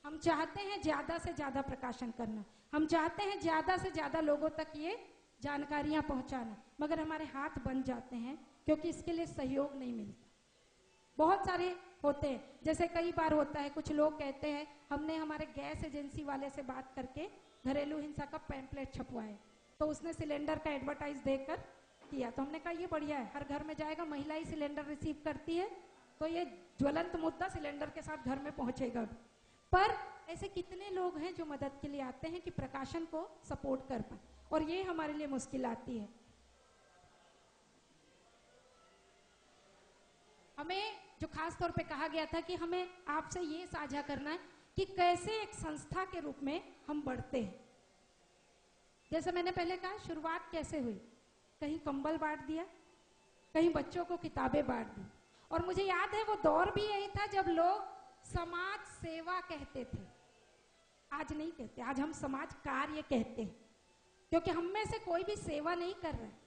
हम चाहते हैं ज्यादा से ज्यादा प्रकाशन करना, हम चाहते हैं ज्यादा से ज्यादा लोगों तक ये जानकारियां पहुंचाना, मगर हमारे हाथ बन जाते हैं क्योंकि इसके लिए सहयोग नहीं मिलता। बहुत सारे होते हैं। जैसे कई बार होता है, कुछ लोग कहते हैं हमने हमारे गैस एजेंसी वाले से बात करके घरेलू हिंसा का पैम्पलेट छपवाए, तो उसने सिलेंडर का एडवर्टाइज देकर किया, तो हमने कहा ये बढ़िया है, हर घर में जाएगा, महिला ही सिलेंडर रिसीव करती है, तो ये ज्वलंत मुद्दा सिलेंडर के साथ घर में पहुंचेगा। पर ऐसे कितने लोग हैं जो मदद के लिए आते हैं कि प्रकाशन को सपोर्ट कर पाए, और ये हमारे लिए मुश्किल आती है। हमें जो खास तौर पे कहा गया था कि हमें आपसे ये साझा करना है कि कैसे एक संस्था के रूप में हम बढ़ते हैं। जैसे मैंने पहले कहा, शुरुआत कैसे हुई, कहीं कंबल बांट दिया, कहीं बच्चों को किताबें बांट दी, और मुझे याद है वो दौर भी यही था जब लोग समाज सेवा कहते थे। आज नहीं कहते, आज हम समाज कार्य कहते हैं, क्योंकि हम में से कोई भी सेवा नहीं कर रहा है,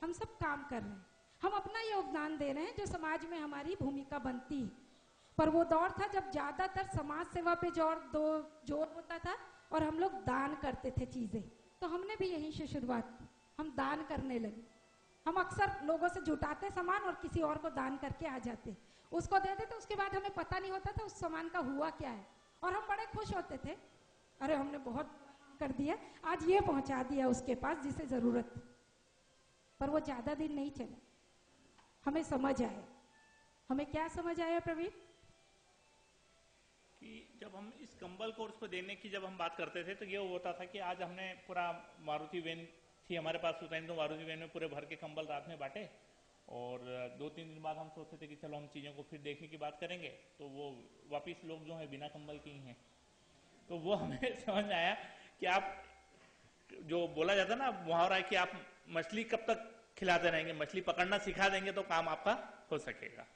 हम सब काम कर रहे हैं, हम अपना योगदान दे रहे हैं जो समाज में हमारी भूमिका बनती है। पर वो दौर था जब ज्यादातर समाज सेवा पे जोर होता था और हम लोग दान करते थे चीजें, तो हमने भी यहीं से शुरुआत की, हम दान करने लगे। हम अक्सर लोगों से जुटाते सामान और किसी और को दान करके आ जाते, उसको दे देते, उसके बाद हमें पता नहीं होता था उस सामान का हुआ क्या है, और हम बड़े खुश होते थे, अरे हमने बहुत कर दिया, आज ये पहुंचा दिया उसके पास जिसे जरूरत थी। पर वो ज्यादा दिन नहीं चला, हमें समझ आया। हमें क्या समझ आया प्रवीण? कि जब हम इस कंबल को उसको देने की जब हम बात करते थे तो ये होता था कि आज हमने पूरा मारुति वैन थी हमारे पास उस टाइम, तो मारुति वैन में पूरे भर के कंबल रात में बांटे, और 2-3 दिन बाद हम सोचते थे कि चलो हम चीज़ों को फिर देखने की बात करेंगे, तो वो वापिस लोग जो है बिना कंबल के ही हैं। तो वो हमें समझ आया कि आप जो बोला जाता ना मुहावरा है कि आप मछली कब तक खिलाते रहेंगे, मछली पकड़ना सिखा देंगे तो काम आपका हो सकेगा।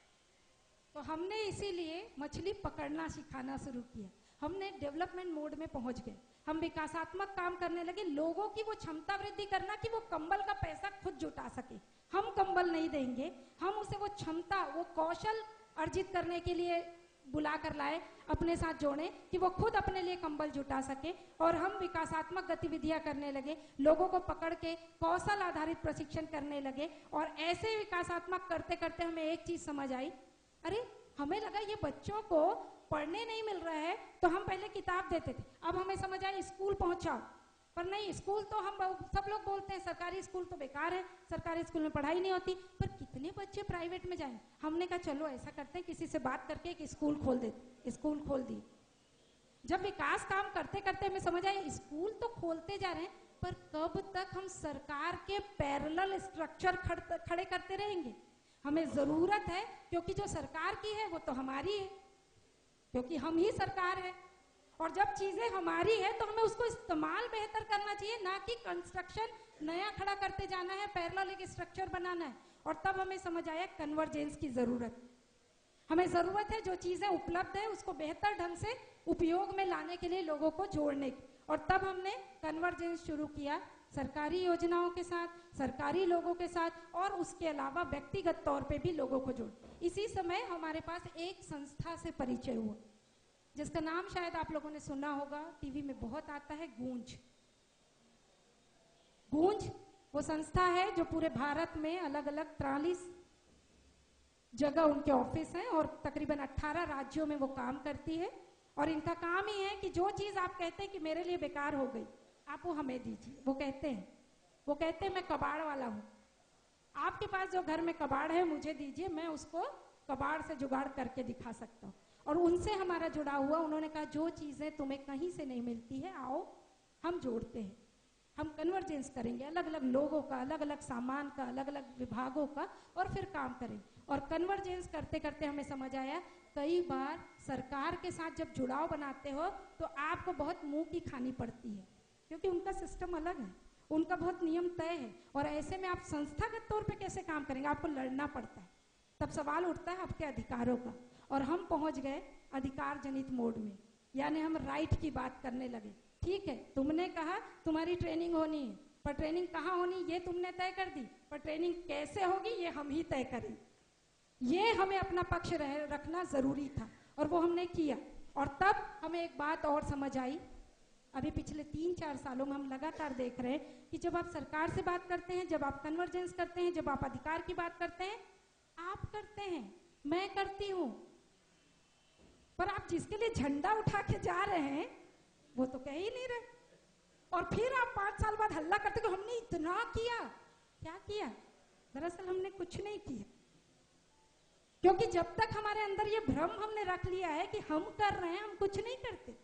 तो हमने इसीलिए मछली पकड़ना सिखाना शुरू किया। हमने डेवलपमेंट मोड में पहुंच गए, हम विकासात्मक काम करने लगे, लोगों की वो क्षमता वृद्धि करना कि वो कंबल का पैसा खुद जुटा सके। हम कंबल नहीं देंगे, हम उसे वो क्षमता, वो कौशल अर्जित करने के लिए बुला कर लाए, अपने साथ जोड़े कि वो खुद अपने लिए कंबल जुटा सके। और हम विकासात्मक गतिविधियां करने लगे, लोगों को पकड़ के कौशल आधारित प्रशिक्षण करने लगे, और ऐसे विकासात्मक करते करते हमें एक चीज समझ आई, अरे हमें लगा ये बच्चों को पढ़ने नहीं मिल रहा है, तो हम पहले किताब देते थे, अब हमें समझ आया स्कूल पहुंचाओ। पर नहीं, स्कूल तो हम सब लोग बोलते हैं सरकारी स्कूल तो बेकार है, सरकारी स्कूल में पढ़ाई नहीं होती, पर कितने बच्चे प्राइवेट में जाएं। हमने कहा चलो ऐसा करते हैं, किसी से बात करके एक स्कूल खोल देते, स्कूल खोल दी। जब विकास काम करते करते हमें समझ आया स्कूल तो खोलते जा रहे हैं, पर कब तक हम सरकार के पैरेलल स्ट्रक्चर खड़े करते रहेंगे? हमें जरूरत है, क्योंकि जो सरकार की है वो तो हमारी है, क्योंकि हम ही सरकार है, और जब चीजें हमारी है तो हमें उसको इस्तेमाल बेहतर करना चाहिए, ना कि कंस्ट्रक्शन नया खड़ा करते जाना है, पैरेलल एक स्ट्रक्चर बनाना है। और तब हमें समझ आया कन्वर्जेंस की जरूरत। हमें जरूरत है जो चीजें उपलब्ध है उसको बेहतर ढंग से उपयोग में लाने के लिए लोगों को जोड़ने की, और तब हमने कन्वर्जेंस शुरू किया सरकारी योजनाओं के साथ, सरकारी लोगों के साथ, और उसके अलावा व्यक्तिगत तौर पे भी लोगों को जोड़। इसी समय हमारे पास एक संस्था से परिचय हुआ जिसका नाम शायद आप लोगों ने सुना होगा, टीवी में बहुत आता है, गूंज। गूंज वो संस्था है जो पूरे भारत में अलग अलग 43 जगह उनके ऑफिस हैं और तकरीबन 18 राज्यों में वो काम करती है। और इनका काम ही है कि जो चीज आप कहते हैं कि मेरे लिए बेकार हो गई, आप वो हमें दीजिए। वो कहते हैं मैं कबाड़ वाला हूँ, आपके पास जो घर में कबाड़ है मुझे दीजिए, मैं उसको कबाड़ से जुगाड़ करके दिखा सकता हूँ। और उनसे हमारा जुड़ा हुआ, उन्होंने कहा जो चीजें तुम्हें कहीं से नहीं मिलती है, आओ हम जोड़ते हैं, हम कन्वर्जेंस करेंगे, अलग अलग लोगों का, अलग अलग सामान का, अलग अलग विभागों का, और फिर काम करेंगे। और कन्वर्जेंस करते करते हमें समझ आया कई बार सरकार के साथ जब जुड़ाव बनाते हो तो आपको बहुत मुंह की खानी पड़ती है, क्योंकि उनका सिस्टम अलग है, उनका बहुत नियम तय है, और ऐसे में आप संस्थागत तौर पे कैसे काम करेंगे, आपको लड़ना पड़ता है। तब सवाल उठता है आपके अधिकारों का, और हम पहुंच गए अधिकार जनित मोड में, यानी हम राइट की बात करने लगे। ठीक है, तुमने कहा तुम्हारी ट्रेनिंग होनी है, पर ट्रेनिंग कहाँ होनी ये तुमने तय कर दी, पर ट्रेनिंग कैसे होगी ये हम ही तय करें। ये हमें अपना पक्ष रखना जरूरी था, और वो हमने किया। और तब हमें एक बात और समझ आई, अभी पिछले 3-4 सालों में हम लगातार देख रहे हैं कि जब आप सरकार से बात करते हैं, जब आप कन्वर्जेंस करते हैं, जब आप अधिकार की बात करते हैं, आप करते हैं, मैं करती हूँ, पर आप जिसके लिए झंडा उठा के जा रहे हैं वो तो कह ही नहीं रहे, और फिर आप 5 साल बाद हल्ला करते कि हमने इतना किया। क्या किया? दरअसल हमने कुछ नहीं किया, क्योंकि जब तक हमारे अंदर ये भ्रम हमने रख लिया है कि हम कर रहे हैं, हम कुछ नहीं करते।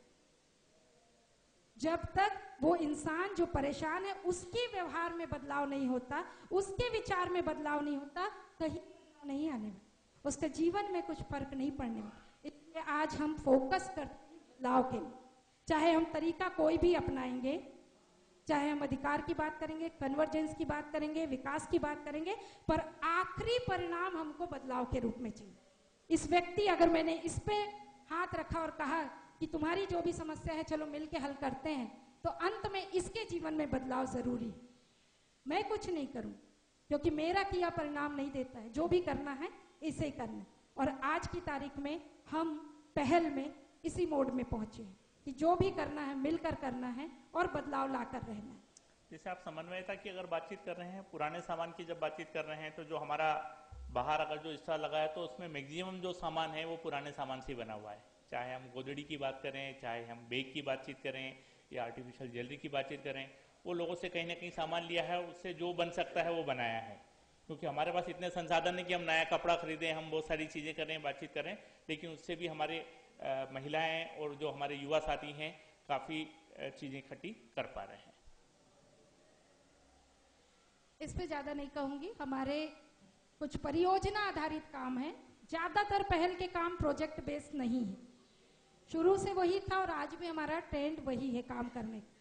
जब तक वो इंसान जो परेशान है उसके व्यवहार में बदलाव नहीं होता, उसके विचार में बदलाव नहीं होता, कहीं नहीं आने वाला, उसके जीवन में कुछ फर्क नहीं पड़ने वाला। इसलिए आज हम फोकस करते हैं बदलाव के लिए। चाहे हम तरीका कोई भी अपनाएंगे, चाहे हम अधिकार की बात करेंगे, कन्वर्जेंस की बात करेंगे, विकास की बात करेंगे, पर आखिरी परिणाम हमको बदलाव के रूप में चाहिए। इस व्यक्ति, अगर मैंने इस पे हाथ रखा और कहा कि तुम्हारी जो भी समस्या है चलो मिलके हल करते हैं, तो अंत में इसके जीवन में बदलाव जरूरी है। मैं कुछ नहीं करूं क्योंकि मेरा किया परिणाम नहीं देता है, जो भी करना है इसे ही करना है। और आज की तारीख में हम पहल में इसी मोड में पहुंचे हैं कि जो भी करना है मिलकर करना है और बदलाव लाकर रहना है। जैसे आप समन्वयता की अगर बातचीत कर रहे हैं, पुराने सामान की जब बातचीत कर रहे हैं, तो जो हमारा बाहर अगर जो स्टॉल लगा है तो उसमें मैक्सिमम जो सामान है वो पुराने सामान से बना हुआ है। चाहे हम गोदड़ी की बात करें, चाहे हम बेग की बातचीत करें या आर्टिफिशियल ज्वेलरी की बातचीत करें, वो लोगों से कहीं ना कहीं सामान लिया है, उससे जो बन सकता है वो बनाया है। क्योंकि हमारे पास इतने संसाधन है कि हम नया कपड़ा खरीदें, हम बहुत सारी चीज़ें करें, बातचीत करें, लेकिन उससे भी हमारे महिलाएं और जो हमारे युवा साथी हैं काफ़ी चीज़ें इकट्ठी कर पा रहे हैं। इस पे ज़्यादा नहीं कहूँगी। हमारे कुछ परियोजना आधारित काम है, ज़्यादातर पहल के काम प्रोजेक्ट बेस्ड नहीं है। शुरू से वही था और आज भी हमारा ट्रेंड वही है काम करने का।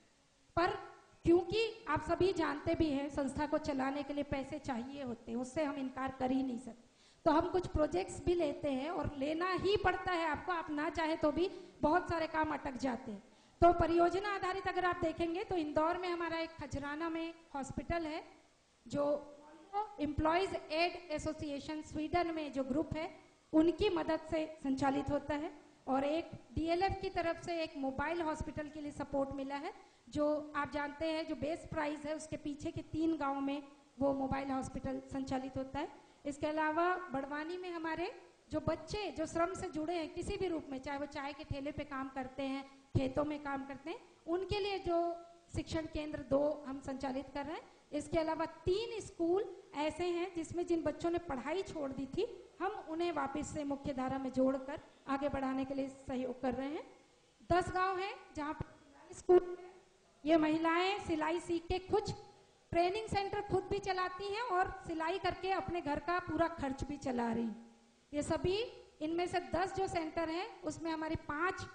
पर क्योंकि आप सभी जानते भी हैं संस्था को चलाने के लिए पैसे चाहिए होते हैं, उससे हम इनकार कर ही नहीं सकते, तो हम कुछ प्रोजेक्ट्स भी लेते हैं और लेना ही पड़ता है आपको, आप ना चाहे तो भी बहुत सारे काम अटक जाते हैं। तो परियोजना आधारित अगर आप देखेंगे तो इंदौर में हमारा एक खजराना में हॉस्पिटल है जो एम्प्लॉयज एड एसोसिएशन स्वीडन में जो ग्रुप है उनकी मदद से संचालित होता है, और एक डीएलएफ की तरफ से एक मोबाइल हॉस्पिटल के लिए सपोर्ट मिला है, जो आप जानते हैं जो बेस प्राइस है उसके पीछे के 3 गांव में वो मोबाइल हॉस्पिटल संचालित होता है। इसके अलावा बड़वानी में हमारे जो बच्चे जो श्रम से जुड़े हैं किसी भी रूप में, चाहे वो चाय के ठेले पे काम करते हैं, खेतों में काम करते हैं, उनके लिए जो शिक्षण केंद्र 2 हम संचालित कर रहे हैं। इसके अलावा 3 स्कूल ऐसे हैं जिसमें जिन बच्चों ने पढ़ाई छोड़ दी थी, हम उन्हें वापस से मुख्य धारा में जोड़कर आगे बढ़ाने के लिए सहयोग कर रहे हैं। 10 गांव हैं जहाँ पर स्कूल ये महिलाएं सिलाई सीख के कुछ ट्रेनिंग सेंटर खुद भी चलाती हैं और सिलाई करके अपने घर का पूरा खर्च भी चला रही। ये सभी इनमें से 10 जो सेंटर हैं उसमें हमारी 5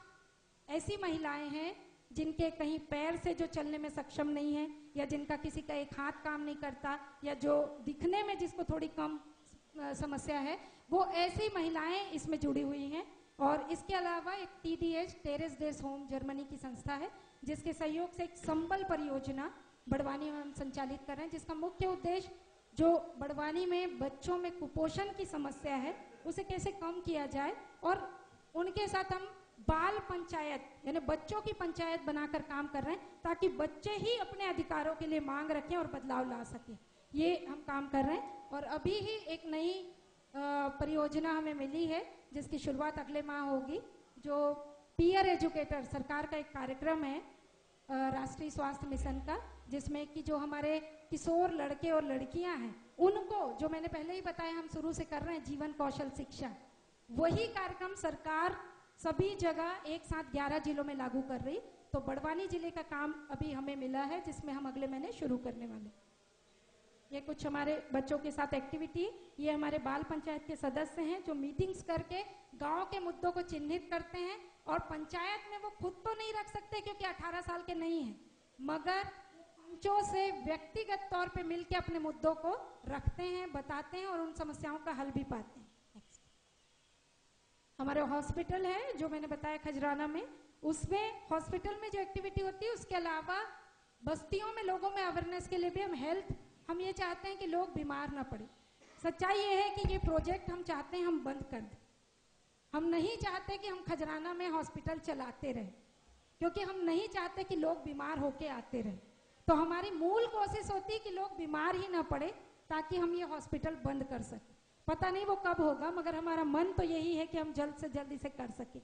ऐसी महिलाएं हैं जिनके कहीं पैर से जो चलने में सक्षम नहीं है, या जिनका किसी का एक हाथ काम नहीं करता, या जो दिखने में जिसको थोड़ी कम समस्या है, वो ऐसी महिलाएं इसमें जुड़ी हुई हैं। और इसके अलावा एक TDH terrace days home Germany की संस्था है जिसके सहयोग से एक संबल परियोजना बड़वानी में हम संचालित कर रहे हैं, जिसका मुख्य उद्देश्य जो बड़वानी में बच्चों में कुपोषण की समस्या है उसे कैसे कम किया जाए, और उनके साथ हम बाल पंचायत यानी बच्चों की पंचायत बनाकर काम कर रहे हैं ताकि बच्चे ही अपने अधिकारों के लिए मांग रखें और बदलाव ला सकें। ये हम काम कर रहे हैं। और अभी ही एक नई परियोजना हमें मिली है जिसकी शुरुआत अगले माह होगी, जो पीयर एजुकेटर सरकार का एक कार्यक्रम है राष्ट्रीय स्वास्थ्य मिशन का, जिसमें कि जो हमारे किशोर लड़के और लड़कियां हैं उनको, जो मैंने पहले ही बताया हम शुरू से कर रहे हैं जीवन कौशल शिक्षा, वही कार्यक्रम सरकार सभी जगह एक साथ 11 जिलों में लागू कर रही। तो बड़वानी जिले का काम अभी हमें मिला है जिसमें हम अगले महीने शुरू करने वाले। ये कुछ हमारे बच्चों के साथ एक्टिविटी, ये हमारे बाल पंचायत के सदस्य हैं जो मीटिंग्स करके गांव के मुद्दों को चिन्हित करते हैं, और पंचायत में वो खुद तो नहीं रख सकते क्योंकि 18 साल के नहीं हैं, मगर पंचों से व्यक्तिगत तौर पे मिलके अपने मुद्दों को रखते हैं, बताते हैं और उन समस्याओं का हल भी पाते हैं। हमारे हॉस्पिटल है जो मैंने बताया खजराना में, उसमें हॉस्पिटल में जो एक्टिविटी होती है उसके अलावा बस्तियों में लोगों में अवेयरनेस के लिए भी हम ये चाहते हैं कि लोग बीमार ना पड़े। सच्चाई ये है कि ये प्रोजेक्ट हम चाहते हैं हम बंद कर दें। हम नहीं चाहते कि हम खजराना में हॉस्पिटल चलाते रहें, क्योंकि हम नहीं चाहते कि लोग बीमार होके आते रहें। तो हमारी मूल कोशिश होती है कि लोग बीमार ही ना पड़े ताकि हम ये हॉस्पिटल बंद कर सकें। पता नहीं वो कब होगा, मगर हमारा मन तो यही है कि हम जल्द से जल्द इसे कर सके।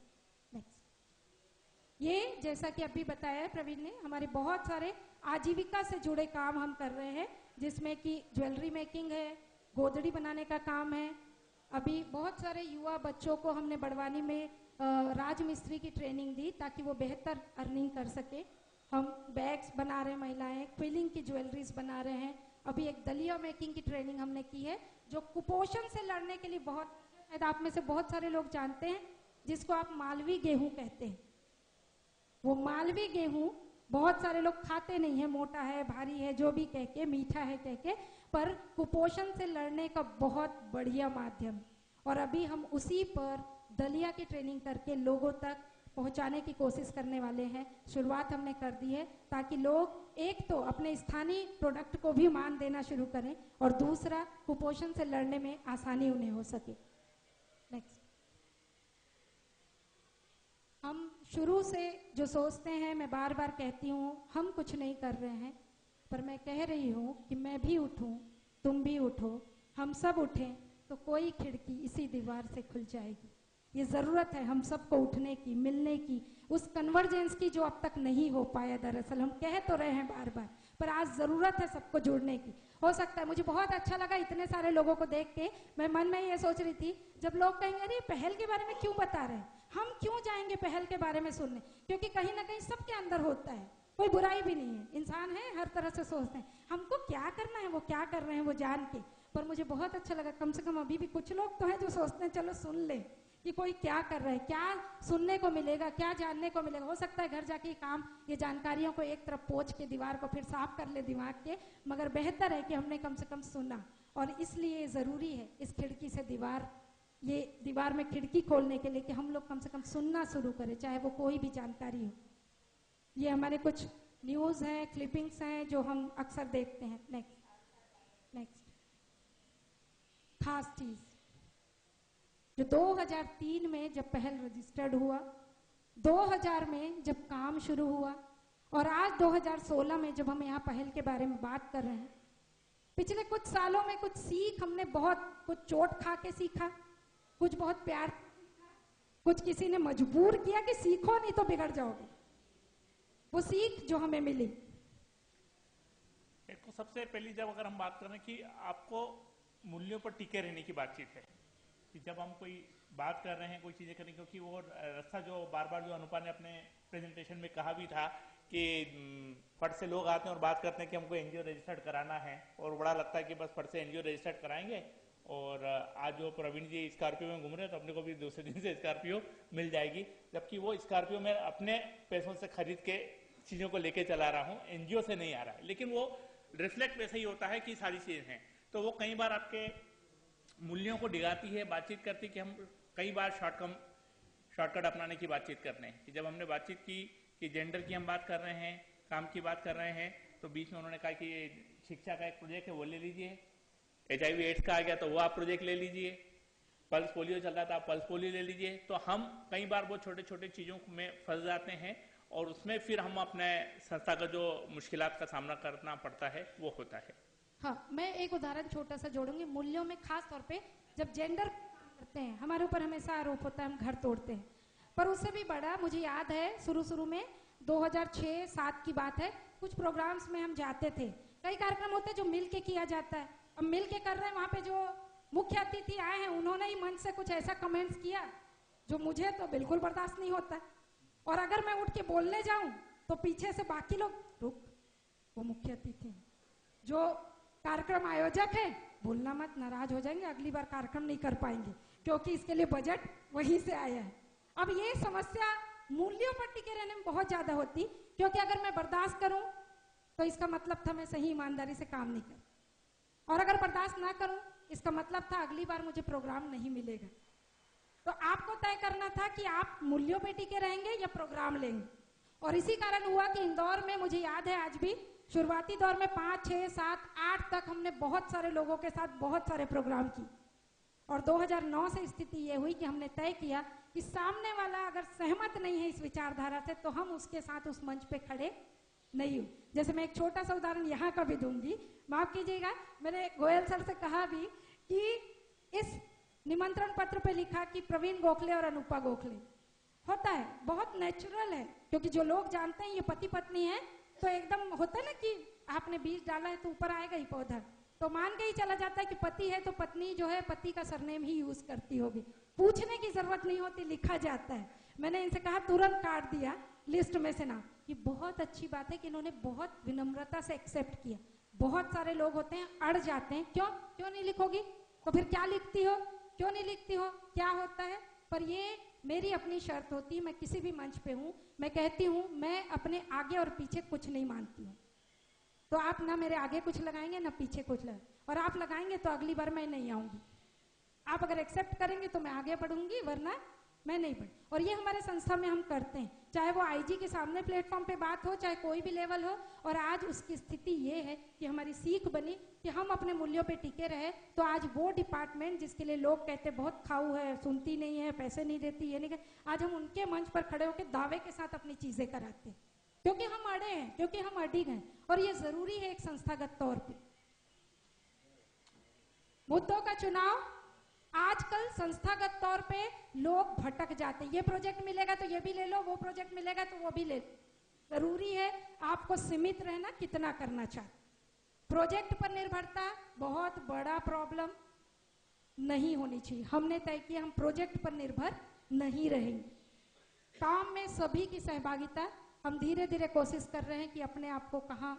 ये जैसा कि अभी बताया है प्रवीण ने, हमारे बहुत सारे आजीविका से जुड़े काम हम कर रहे हैं, जिसमें कि ज्वेलरी मेकिंग है, गोदड़ी बनाने का काम है। अभी बहुत सारे युवा बच्चों को हमने बड़वानी में राजमिस्त्री की ट्रेनिंग दी ताकि वो बेहतर अर्निंग कर सके। हम बैग्स बना रहे हैं, महिलाएं क्विलिंग की ज्वेलरीज बना रहे हैं। अभी एक दलिया मेकिंग की ट्रेनिंग हमने की है, जो कुपोषण से लड़ने के लिए बहुत, शायद आप में से बहुत सारे लोग जानते हैं, जिसको आप मालवी गेहूं कहते हैं। वो मालवी गेहूं बहुत सारे लोग खाते नहीं है, मोटा है, भारी है, जो भी कह के, मीठा है कह के, पर कुपोषण से लड़ने का बहुत बढ़िया माध्यम। और अभी हम उसी पर दलिया की ट्रेनिंग करके लोगों तक पहुंचाने की कोशिश करने वाले हैं। शुरुआत हमने कर दी है ताकि लोग एक तो अपने स्थानीय प्रोडक्ट को भी मान देना शुरू करें, और दूसरा कुपोषण से लड़ने में आसानी उन्हें हो सके। नेक्स्ट, हम शुरू से जो सोचते हैं, मैं बार बार कहती हूँ, हम कुछ नहीं कर रहे हैं, पर मैं कह रही हूँ कि मैं भी उठूँ, तुम भी उठो, हम सब उठें तो कोई खिड़की इसी दीवार से खुल जाएगी। ये ज़रूरत है हम सबको उठने की, मिलने की, उस कन्वर्जेंस की जो अब तक नहीं हो पाया। दरअसल हम कह तो रहे हैं बार बार, पर आज ज़रूरत है सबको जुड़ने की। हो सकता है, मुझे बहुत अच्छा लगा इतने सारे लोगों को देख के, मैं मन में ये सोच रही थी, जब लोग कहेंगे अरे पहल के बारे में क्यों बता रहे हैं, हम क्यों जाएंगे पहल के बारे में सुनने, क्योंकि कहीं ना कहीं सबके अंदर होता है, कोई बुराई भी नहीं है, इंसान है, हर तरह से सोचते हैं, हमको क्या करना है, वो क्या कर रहे हैं वो जान के। पर मुझे बहुत अच्छा लगा, कम से कम अभी भी कुछ लोग तो हैं जो सोचते हैं चलो सुन ले कि कोई क्या कर रहा है, क्या सुनने को मिलेगा, क्या जानने को मिलेगा। हो सकता है घर जाके काम, ये जानकारियों को एक तरफ पोंछ के दीवार को फिर साफ कर ले दिमाग के, मगर बेहतर है कि हमने कम से कम सुना। और इसलिए ज़रूरी है इस खिड़की से दीवार, ये दीवार में खिड़की खोलने के लिए कि हम लोग कम से कम सुनना शुरू करें, चाहे वो कोई भी जानकारी हो। ये हमारे कुछ न्यूज़ हैं, क्लिपिंग्स हैं जो हम अक्सर देखते हैं। नेक्स्ट खास चीज़ जो 2003 में जब पहल रजिस्टर्ड हुआ, 2000 में जब काम शुरू हुआ, और आज 2016 में जब हम यहाँ पहल के बारे में बात कर रहे हैं, पिछले कुछ सालों में कुछ सीख हमने, बहुत कुछ चोट खा के सीखा, कुछ बहुत प्यार, कुछ किसी ने मजबूर किया कि सीखो नहीं तो बिगड़ जाओगे। वो सीख जो हमें मिली, एक तो सबसे पहली जब अगर हम बात करें कि आपको मूल्यों पर टिके रहने की बातचीत है, कि जब हम कोई बात कर रहे हैं, कोई चीज़ें करें, क्योंकि वो रास्ता जो बार बार जो अनुपा ने अपने प्रेजेंटेशन में कहा भी था कि फट से लोग आते हैं और बात करते हैं कि हमको एनजीओ रजिस्टर्ड कराना है, और बड़ा लगता है कि बस फट से एनजीओ रजिस्टर्ड कराएंगे, और आज जो प्रवीण जी स्कॉर्पियो में घूम रहे हैं तो अपने को भी दूसरे दिन से स्कॉर्पियो मिल जाएगी, जबकि वो स्कॉर्पियो में अपने पैसों से खरीद के चीज़ों को लेके चला रहा हूँ, एनजीओ से नहीं आ रहा है। लेकिन वो रिफ्लेक्ट वैसे ही होता है कि सारी चीज़ें हैं, तो वो कई बार आपके मूल्यों को डिगाती है, बातचीत करती कि हम कई बार शॉर्टकट अपनाने की बातचीत करते हैं। कि जब हमने बातचीत की कि जेंडर की हम बात कर रहे हैं, काम की बात कर रहे हैं, तो बीच में उन्होंने कहा कि शिक्षा का एक प्रोजेक्ट है वो ले लीजिए, HIV एड्स का आ गया तो वो आप प्रोजेक्ट ले लीजिए, पल्स पोलियो चल रहा था आप पल्स पोलियो ले लीजिए। तो हम कई बार वो छोटे छोटे चीज़ों में फंस जाते हैं, और उसमें फिर हम अपने संस्था का जो मुश्किलात का सामना करना पड़ता है वो होता है। हाँ, मैं एक उदाहरण छोटा सा जोड़ूंगी। मूल्यों में खास तौर पे जब जेंडर करते हैं, हमारे ऊपर हमेशा आरोप होता है हम घर तोड़ते हैं, पर उससे भी बड़ा मुझे याद है शुरू में 2006-07 की बात है, कुछ प्रोग्राम्स में हम जाते थे, कई कार्यक्रम होते हैं जो मिल के किया जाता है, अब मिल के कर रहे हैं, वहाँ पे जो मुख्य अतिथि आए हैं उन्होंने ही मंच से कुछ ऐसा कमेंट्स किया जो मुझे तो बिल्कुल बर्दाश्त नहीं होता, और अगर मैं उठ के बोलने जाऊं तो पीछे से बाकी लोग रुक, वो मुख्य अतिथि हैं, जो कार्यक्रम आयोजक है, बोलना मत, नाराज हो जाएंगे, अगली बार कार्यक्रम नहीं कर पाएंगे क्योंकि इसके लिए बजट वहीं से आया है। अब ये समस्या मूल्यों पर टिके रहने में बहुत ज्यादा होती, क्योंकि अगर मैं बर्दाश्त करूं तो इसका मतलब था मैं सही ईमानदारी से काम नहीं कर, और अगर बर्दाश्त ना करूं इसका मतलब था अगली बार मुझे प्रोग्राम नहीं मिलेगा। तो आपको तय करना था कि आप मूल्यों पे टिके रहेंगे या प्रोग्राम लेंगे, और इसी कारण हुआ कि इंदौर में मुझे याद है आज भी, शुरुआती दौर में 5, 6, 7, 8 तक हमने बहुत सारे लोगों के साथ बहुत सारे प्रोग्राम किए, और 2009 से स्थिति ये हुई कि हमने तय किया कि सामने वाला अगर सहमत नहीं है इस विचारधारा से तो हम उसके साथ उस मंच पे खड़े नहीं हो। जैसे मैं एक छोटा सा उदाहरण यहाँ का भी दूंगी, माफ कीजिएगा, मैंने गोयल सर से कहा भी कि इस निमंत्रण पत्र पे लिखा कि प्रवीण गोखले और अनुपा गोखले, होता है, बहुत नेचुरल है, क्योंकि जो लोग जानते हैं ये पति पत्नी है तो एकदम होता है ना कि आपने बीज डाला है तो ऊपर आएगा ही पौधा, तो मान के ही चला जाता है कि पति है तो पत्नी जो है पति का सरनेम ही यूज करती होगी, पूछने की जरूरत नहीं होती, लिखा जाता है। मैंने इनसे कहा तुरंत काट दिया लिस्ट में से नाम। ये बहुत अच्छी बात है कि इन्होंने बहुत विनम्रता से एक्सेप्ट किया। बहुत सारे लोग होते हैं अड़ जाते हैं, क्यों नहीं लिखोगी, तो फिर क्या लिखती हो, क्यों नहीं लिखती हो, क्या होता है। पर ये मेरी अपनी शर्त होती है, मैं किसी भी मंच पे हूँ, मैं कहती हूँ मैं अपने आगे और पीछे कुछ नहीं मानती हूँ। तो आप ना मेरे आगे कुछ लगाएंगे ना पीछे कुछ लगाएंगे, और आप लगाएंगे तो अगली बार मैं नहीं आऊंगी। आप अगर एक्सेप्ट करेंगे तो मैं आगे बढ़ूंगी, वरना मैं नहीं बढ़। और ये हमारे संस्था में हम करते हैं, चाहे वो आईजी के सामने प्लेटफॉर्म पे बात हो, चाहे कोई भी लेवल हो। और आज उसकी स्थिति ये है कि हमारी सीख बनी कि हम अपने मूल्यों पे टिके रहे। तो आज वो डिपार्टमेंट जिसके लिए लोग कहते बहुत खाऊ है, सुनती नहीं है, पैसे नहीं देती, ये नहीं कर, आज हम उनके मंच पर खड़े होकर दावे के साथ अपनी चीजें कराते हैं, क्योंकि हम अड़े हैं, क्योंकि हम अडिग हैं। और ये जरूरी है एक संस्थागत तौर पे। मुद्दों का चुनाव, आजकल संस्थागत तौर पे लोग भटक जाते हैं, ये प्रोजेक्ट मिलेगा तो ये भी ले लो, वो प्रोजेक्ट मिलेगा तो वो भी ले लो। जरूरी है आपको सीमित रहना, कितना करना चाहते। प्रोजेक्ट पर निर्भरता बहुत बड़ा प्रॉब्लम नहीं होनी चाहिए। हमने तय किया हम प्रोजेक्ट पर निर्भर नहीं रहेंगे। काम में सभी की सहभागिता, हम धीरे धीरे कोशिश कर रहे हैं कि अपने आप को कहाँ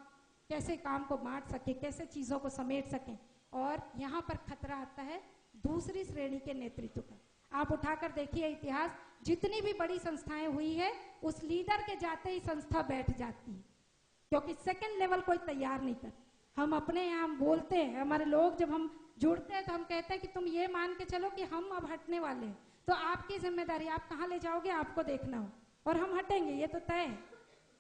कैसे काम को बांट सके, कैसे चीजों को समेट सकें। और यहाँ पर खतरा आता है दूसरी श्रेणी के नेतृत्व का। आप उठाकर देखिए इतिहास, जितनी भी बड़ी संस्थाएं हुई है उस लीडर के जाते ही संस्था बैठ जाती है, क्योंकि सेकंड लेवल कोई तैयार नहीं कर। हम अपने यहाँ बोलते हैं, हमारे लोग जब हम जुड़ते हैं तो हम कहते हैं कि तुम ये मान के चलो कि हम अब हटने वाले हैं, तो आपकी जिम्मेदारी, आप कहाँ ले जाओगे आपको देखना हो, और हम हटेंगे ये तो तय है।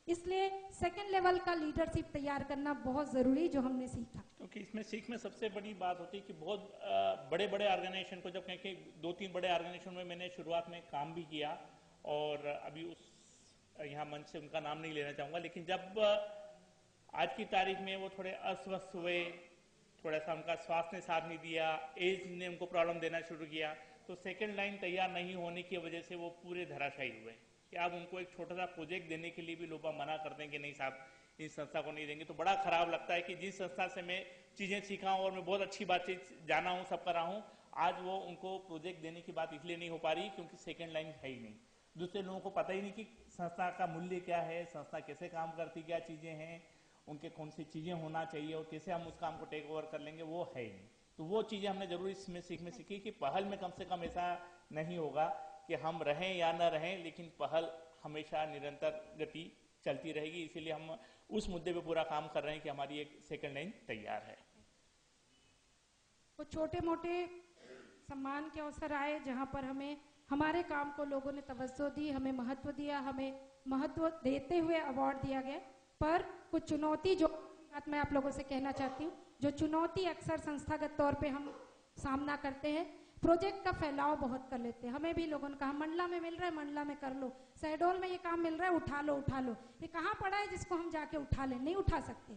इसलिए सेकंड लेवल का लीडरशिप तैयार करना बहुत जरूरी, जो हमने सीखा। क्योंकि इसमें सीख में सबसे बड़ी बात होती है कि बहुत बड़े बड़े ऑर्गेनाइजेशन को, जब कहें कि 2-3 बड़े ऑर्गेनाइजेशन में मैंने शुरुआत में काम भी किया, और अभी उस यहाँ मंच से उनका नाम नहीं लेना चाहूँगा, लेकिन जब आज की तारीख में वो थोड़े अस्वस्थ हुए, थोड़ा सा उनका स्वास्थ्य ने साथ नहीं दिया, एज ने उनको प्रॉब्लम देना शुरू किया, तो सेकेंड लाइन तैयार नहीं होने की वजह से वो पूरे धराशायी हुए। कि आप उनको एक छोटा सा प्रोजेक्ट देने के लिए भी लोग मना कर देंगे, नहीं साहब इस संस्था को नहीं देंगे। तो बड़ा खराब लगता है कि जिस संस्था से मैं चीजें सीखा हूँ और मैं बहुत अच्छी बातचीत जाना हूँ, सब कर रहा हूँ, आज वो उनको प्रोजेक्ट देने की बात इसलिए नहीं हो पा रही क्योंकि सेकेंड लाइन है ही नहीं। दूसरे लोगों को पता ही नहीं कि संस्था का मूल्य क्या है, संस्था कैसे काम करती, क्या चीजें हैं, उनके कौन सी चीजें होना चाहिए और कैसे हम उस काम को टेक ओवर कर लेंगे, वो है ही नहीं। तो वो चीजें हमने जरूर इसमें सीख में सीखी कि पहल में कम से कम ऐसा नहीं होगा कि हम रहें या न रहें, लेकिन पहल हमेशा निरंतर गति चलती रहेगी। इसीलिए हम उस मुद्दे पे पूरा काम कर रहे हैं कि हमारी एक सेकंड लाइन तैयार है। वो छोटे मोटे सम्मान के अवसर आए जहां पर हमें हमारे काम को लोगों ने तवज्जो दी, हमें महत्व दिया, हमें महत्व देते हुए अवार्ड दिया गया। पर कुछ चुनौती, जो बात मैं आप लोगों से कहना चाहती हूँ, जो चुनौती अक्सर संस्थागत तौर पे हम सामना करते हैं, प्रोजेक्ट का फैलाव बहुत कर लेते हैं। हमें भी लोगों ने कहा मंडला में मिल रहा है, मंडला में कर लो, शहडोल में ये काम मिल रहा है, उठा लो उठा लो। ये कहाँ पड़ा है जिसको हम जाके उठा लें? नहीं उठा सकते।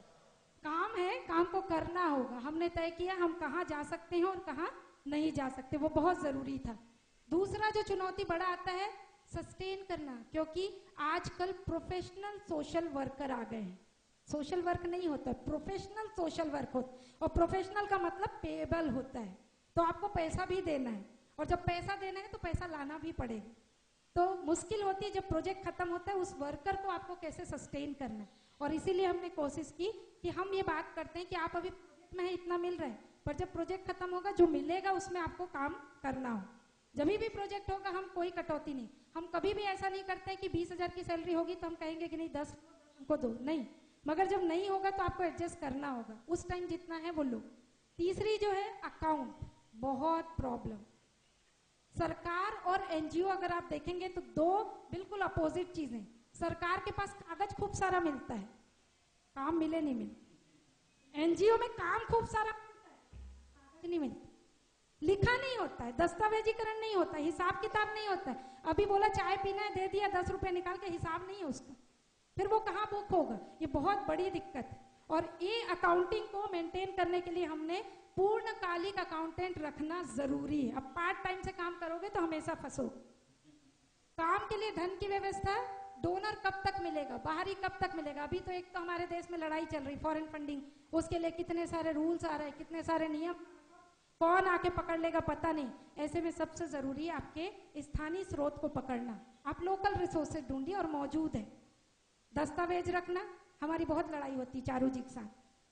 काम है, काम को करना होगा। हमने तय किया हम कहाँ जा सकते हैं और कहाँ नहीं जा सकते, वो बहुत जरूरी था। दूसरा जो चुनौती बड़ा आता है, सस्टेन करना, क्योंकि आजकल प्रोफेशनल सोशल वर्कर आ गए हैं। सोशल वर्क नहीं होता, प्रोफेशनल सोशल वर्क होता है। और प्रोफेशनल का मतलब पेएबल होता है, तो आपको पैसा भी देना है, और जब पैसा देना है तो पैसा लाना भी पड़ेगा। तो मुश्किल होती है जब प्रोजेक्ट खत्म होता है, उस वर्कर को आपको कैसे सस्टेन करना है। और इसीलिए हमने कोशिश की कि हम ये बात करते हैं कि आप अभी प्रोजेक्ट में है, इतना मिल रहा है, पर जब प्रोजेक्ट खत्म होगा जो मिलेगा उसमें आपको काम करना हो। जब भी प्रोजेक्ट होगा हम कोई कटौती नहीं, हम कभी भी ऐसा नहीं करते कि 20,000 की सैलरी होगी तो हम कहेंगे कि नहीं 10 हमको दो, नहीं। मगर जब नहीं होगा तो आपको एडजस्ट करना होगा, उस टाइम जितना है वो लो। तीसरी जो है अकाउंट, बहुत प्रॉब्लम। सरकार और एनजीओ अगर आप देखेंगे तो दो बिल्कुल अपोजिट चीजें। सरकार के पास कागज खूब सारा मिलता है, काम मिले नहीं मिलता। एनजीओ में काम खूब सारा मिलता है, कागज नहीं मिलता, लिखा नहीं होता है, दस्तावेजीकरण नहीं होता है, हिसाब किताब नहीं होता है। अभी बोला चाय पीना है, दे दिया 10 रुपए निकाल के, हिसाब नहीं है उसका, फिर वो कहाँ बुक होगा? ये बहुत बड़ी दिक्कत है। और ये अकाउंटिंग को मेंटेन करने के लिए हमने पूर्णकालिक अकाउंटेंट रखना जरूरी है। अब पार्ट टाइम से काम करोगे तो हमेशा फंसोगे। काम के लिए धन की व्यवस्था, डोनर कब तक मिलेगा, बाहरी कब तक मिलेगा। अभी तो एक तो हमारे देश में लड़ाई चल रही फॉरेन फंडिंग, उसके लिए कितने सारे रूल्स आ रहे हैं, कितने सारे नियम, कौन आके पकड़ लेगा पता नहीं। ऐसे में सबसे जरूरी है आपके स्थानीय स्रोत को पकड़ना। आप लोकल रिसोर्सेज ढूंढिए और मौजूद है, दस्तावेज रखना। हमारी बहुत लड़ाई होती चारू जी के साथ,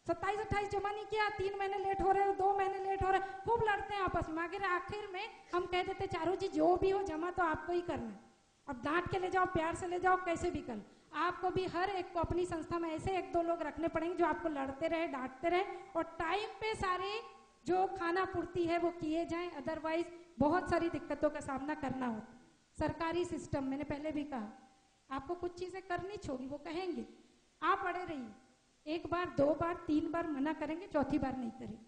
27-28 जमा नहीं किया, 3 महीने लेट हो रहे हो, 2 महीने लेट हो रहे, खूब लड़ते हैं आपस में। मगर आखिर में हम कह देते चारू जी जो भी हो जमा तो आपको ही करना है। अब डांट के ले जाओ, प्यार से ले जाओ, कैसे भी कर, आपको भी हर एक को अपनी संस्था में ऐसे 1-2 लोग रखने पड़ेंगे जो आपको लड़ते रहे, डांटते रहे, और टाइम पे सारे जो खाना पूर्ति है वो किए जाएं। अदरवाइज बहुत सारी दिक्कतों का सामना करना होता। सरकारी सिस्टम, मैंने पहले भी कहा, आपको कुछ चीजें करनी चाहिए, वो कहेंगे, आप अड़े रहिए। 1 बार 2 बार 3 बार मना करेंगे, चौथी बार नहीं करेंगे,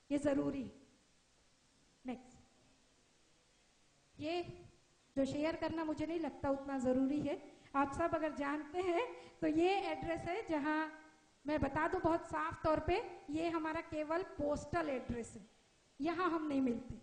ये जरूरी है। नेक्स्ट, ये जो शेयर करना मुझे नहीं लगता उतना जरूरी है, आप सब अगर जानते हैं तो ये एड्रेस है जहां मैं बता दूं बहुत साफ तौर पे, ये हमारा केवल पोस्टल एड्रेस है, यहाँ हम नहीं मिलते।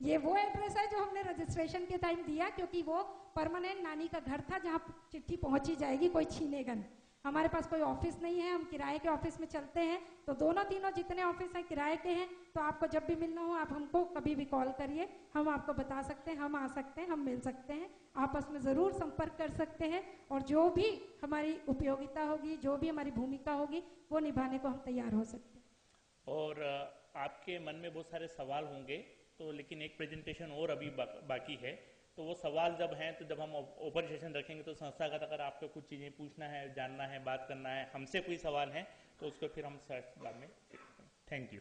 ये वो एड्रेस है जो हमने रजिस्ट्रेशन के टाइम दिया, क्योंकि वो परमानेंट नानी का घर था जहाँ चिट्ठी पहुंची जाएगी, कोई छीनेगा नहीं। हमारे पास कोई ऑफिस नहीं है, हम किराए के ऑफिस में चलते हैं, तो दोनों तीनों जितने ऑफिस हैं किराए के हैं। तो आपको जब भी मिलना हो आप हमको कभी भी कॉल करिए, हम आपको बता सकते हैं, हम आ सकते हैं, हम मिल सकते हैं, आपस में ज़रूर संपर्क कर सकते हैं। और जो भी हमारी उपयोगिता होगी, जो भी हमारी भूमिका होगी, वो निभाने को हम तैयार हो सकते हैं। और आपके मन में बहुत सारे सवाल होंगे, तो लेकिन एक प्रेजेंटेशन और अभी बाकी है, तो वो सवाल जब हैं तो जब हम ओपन सेशन रखेंगे तो संस्थागत अगर आपको कुछ चीज़ें पूछना है, जानना है, बात करना है, हमसे कोई सवाल है तो उसको फिर हम बाद में। Thank you.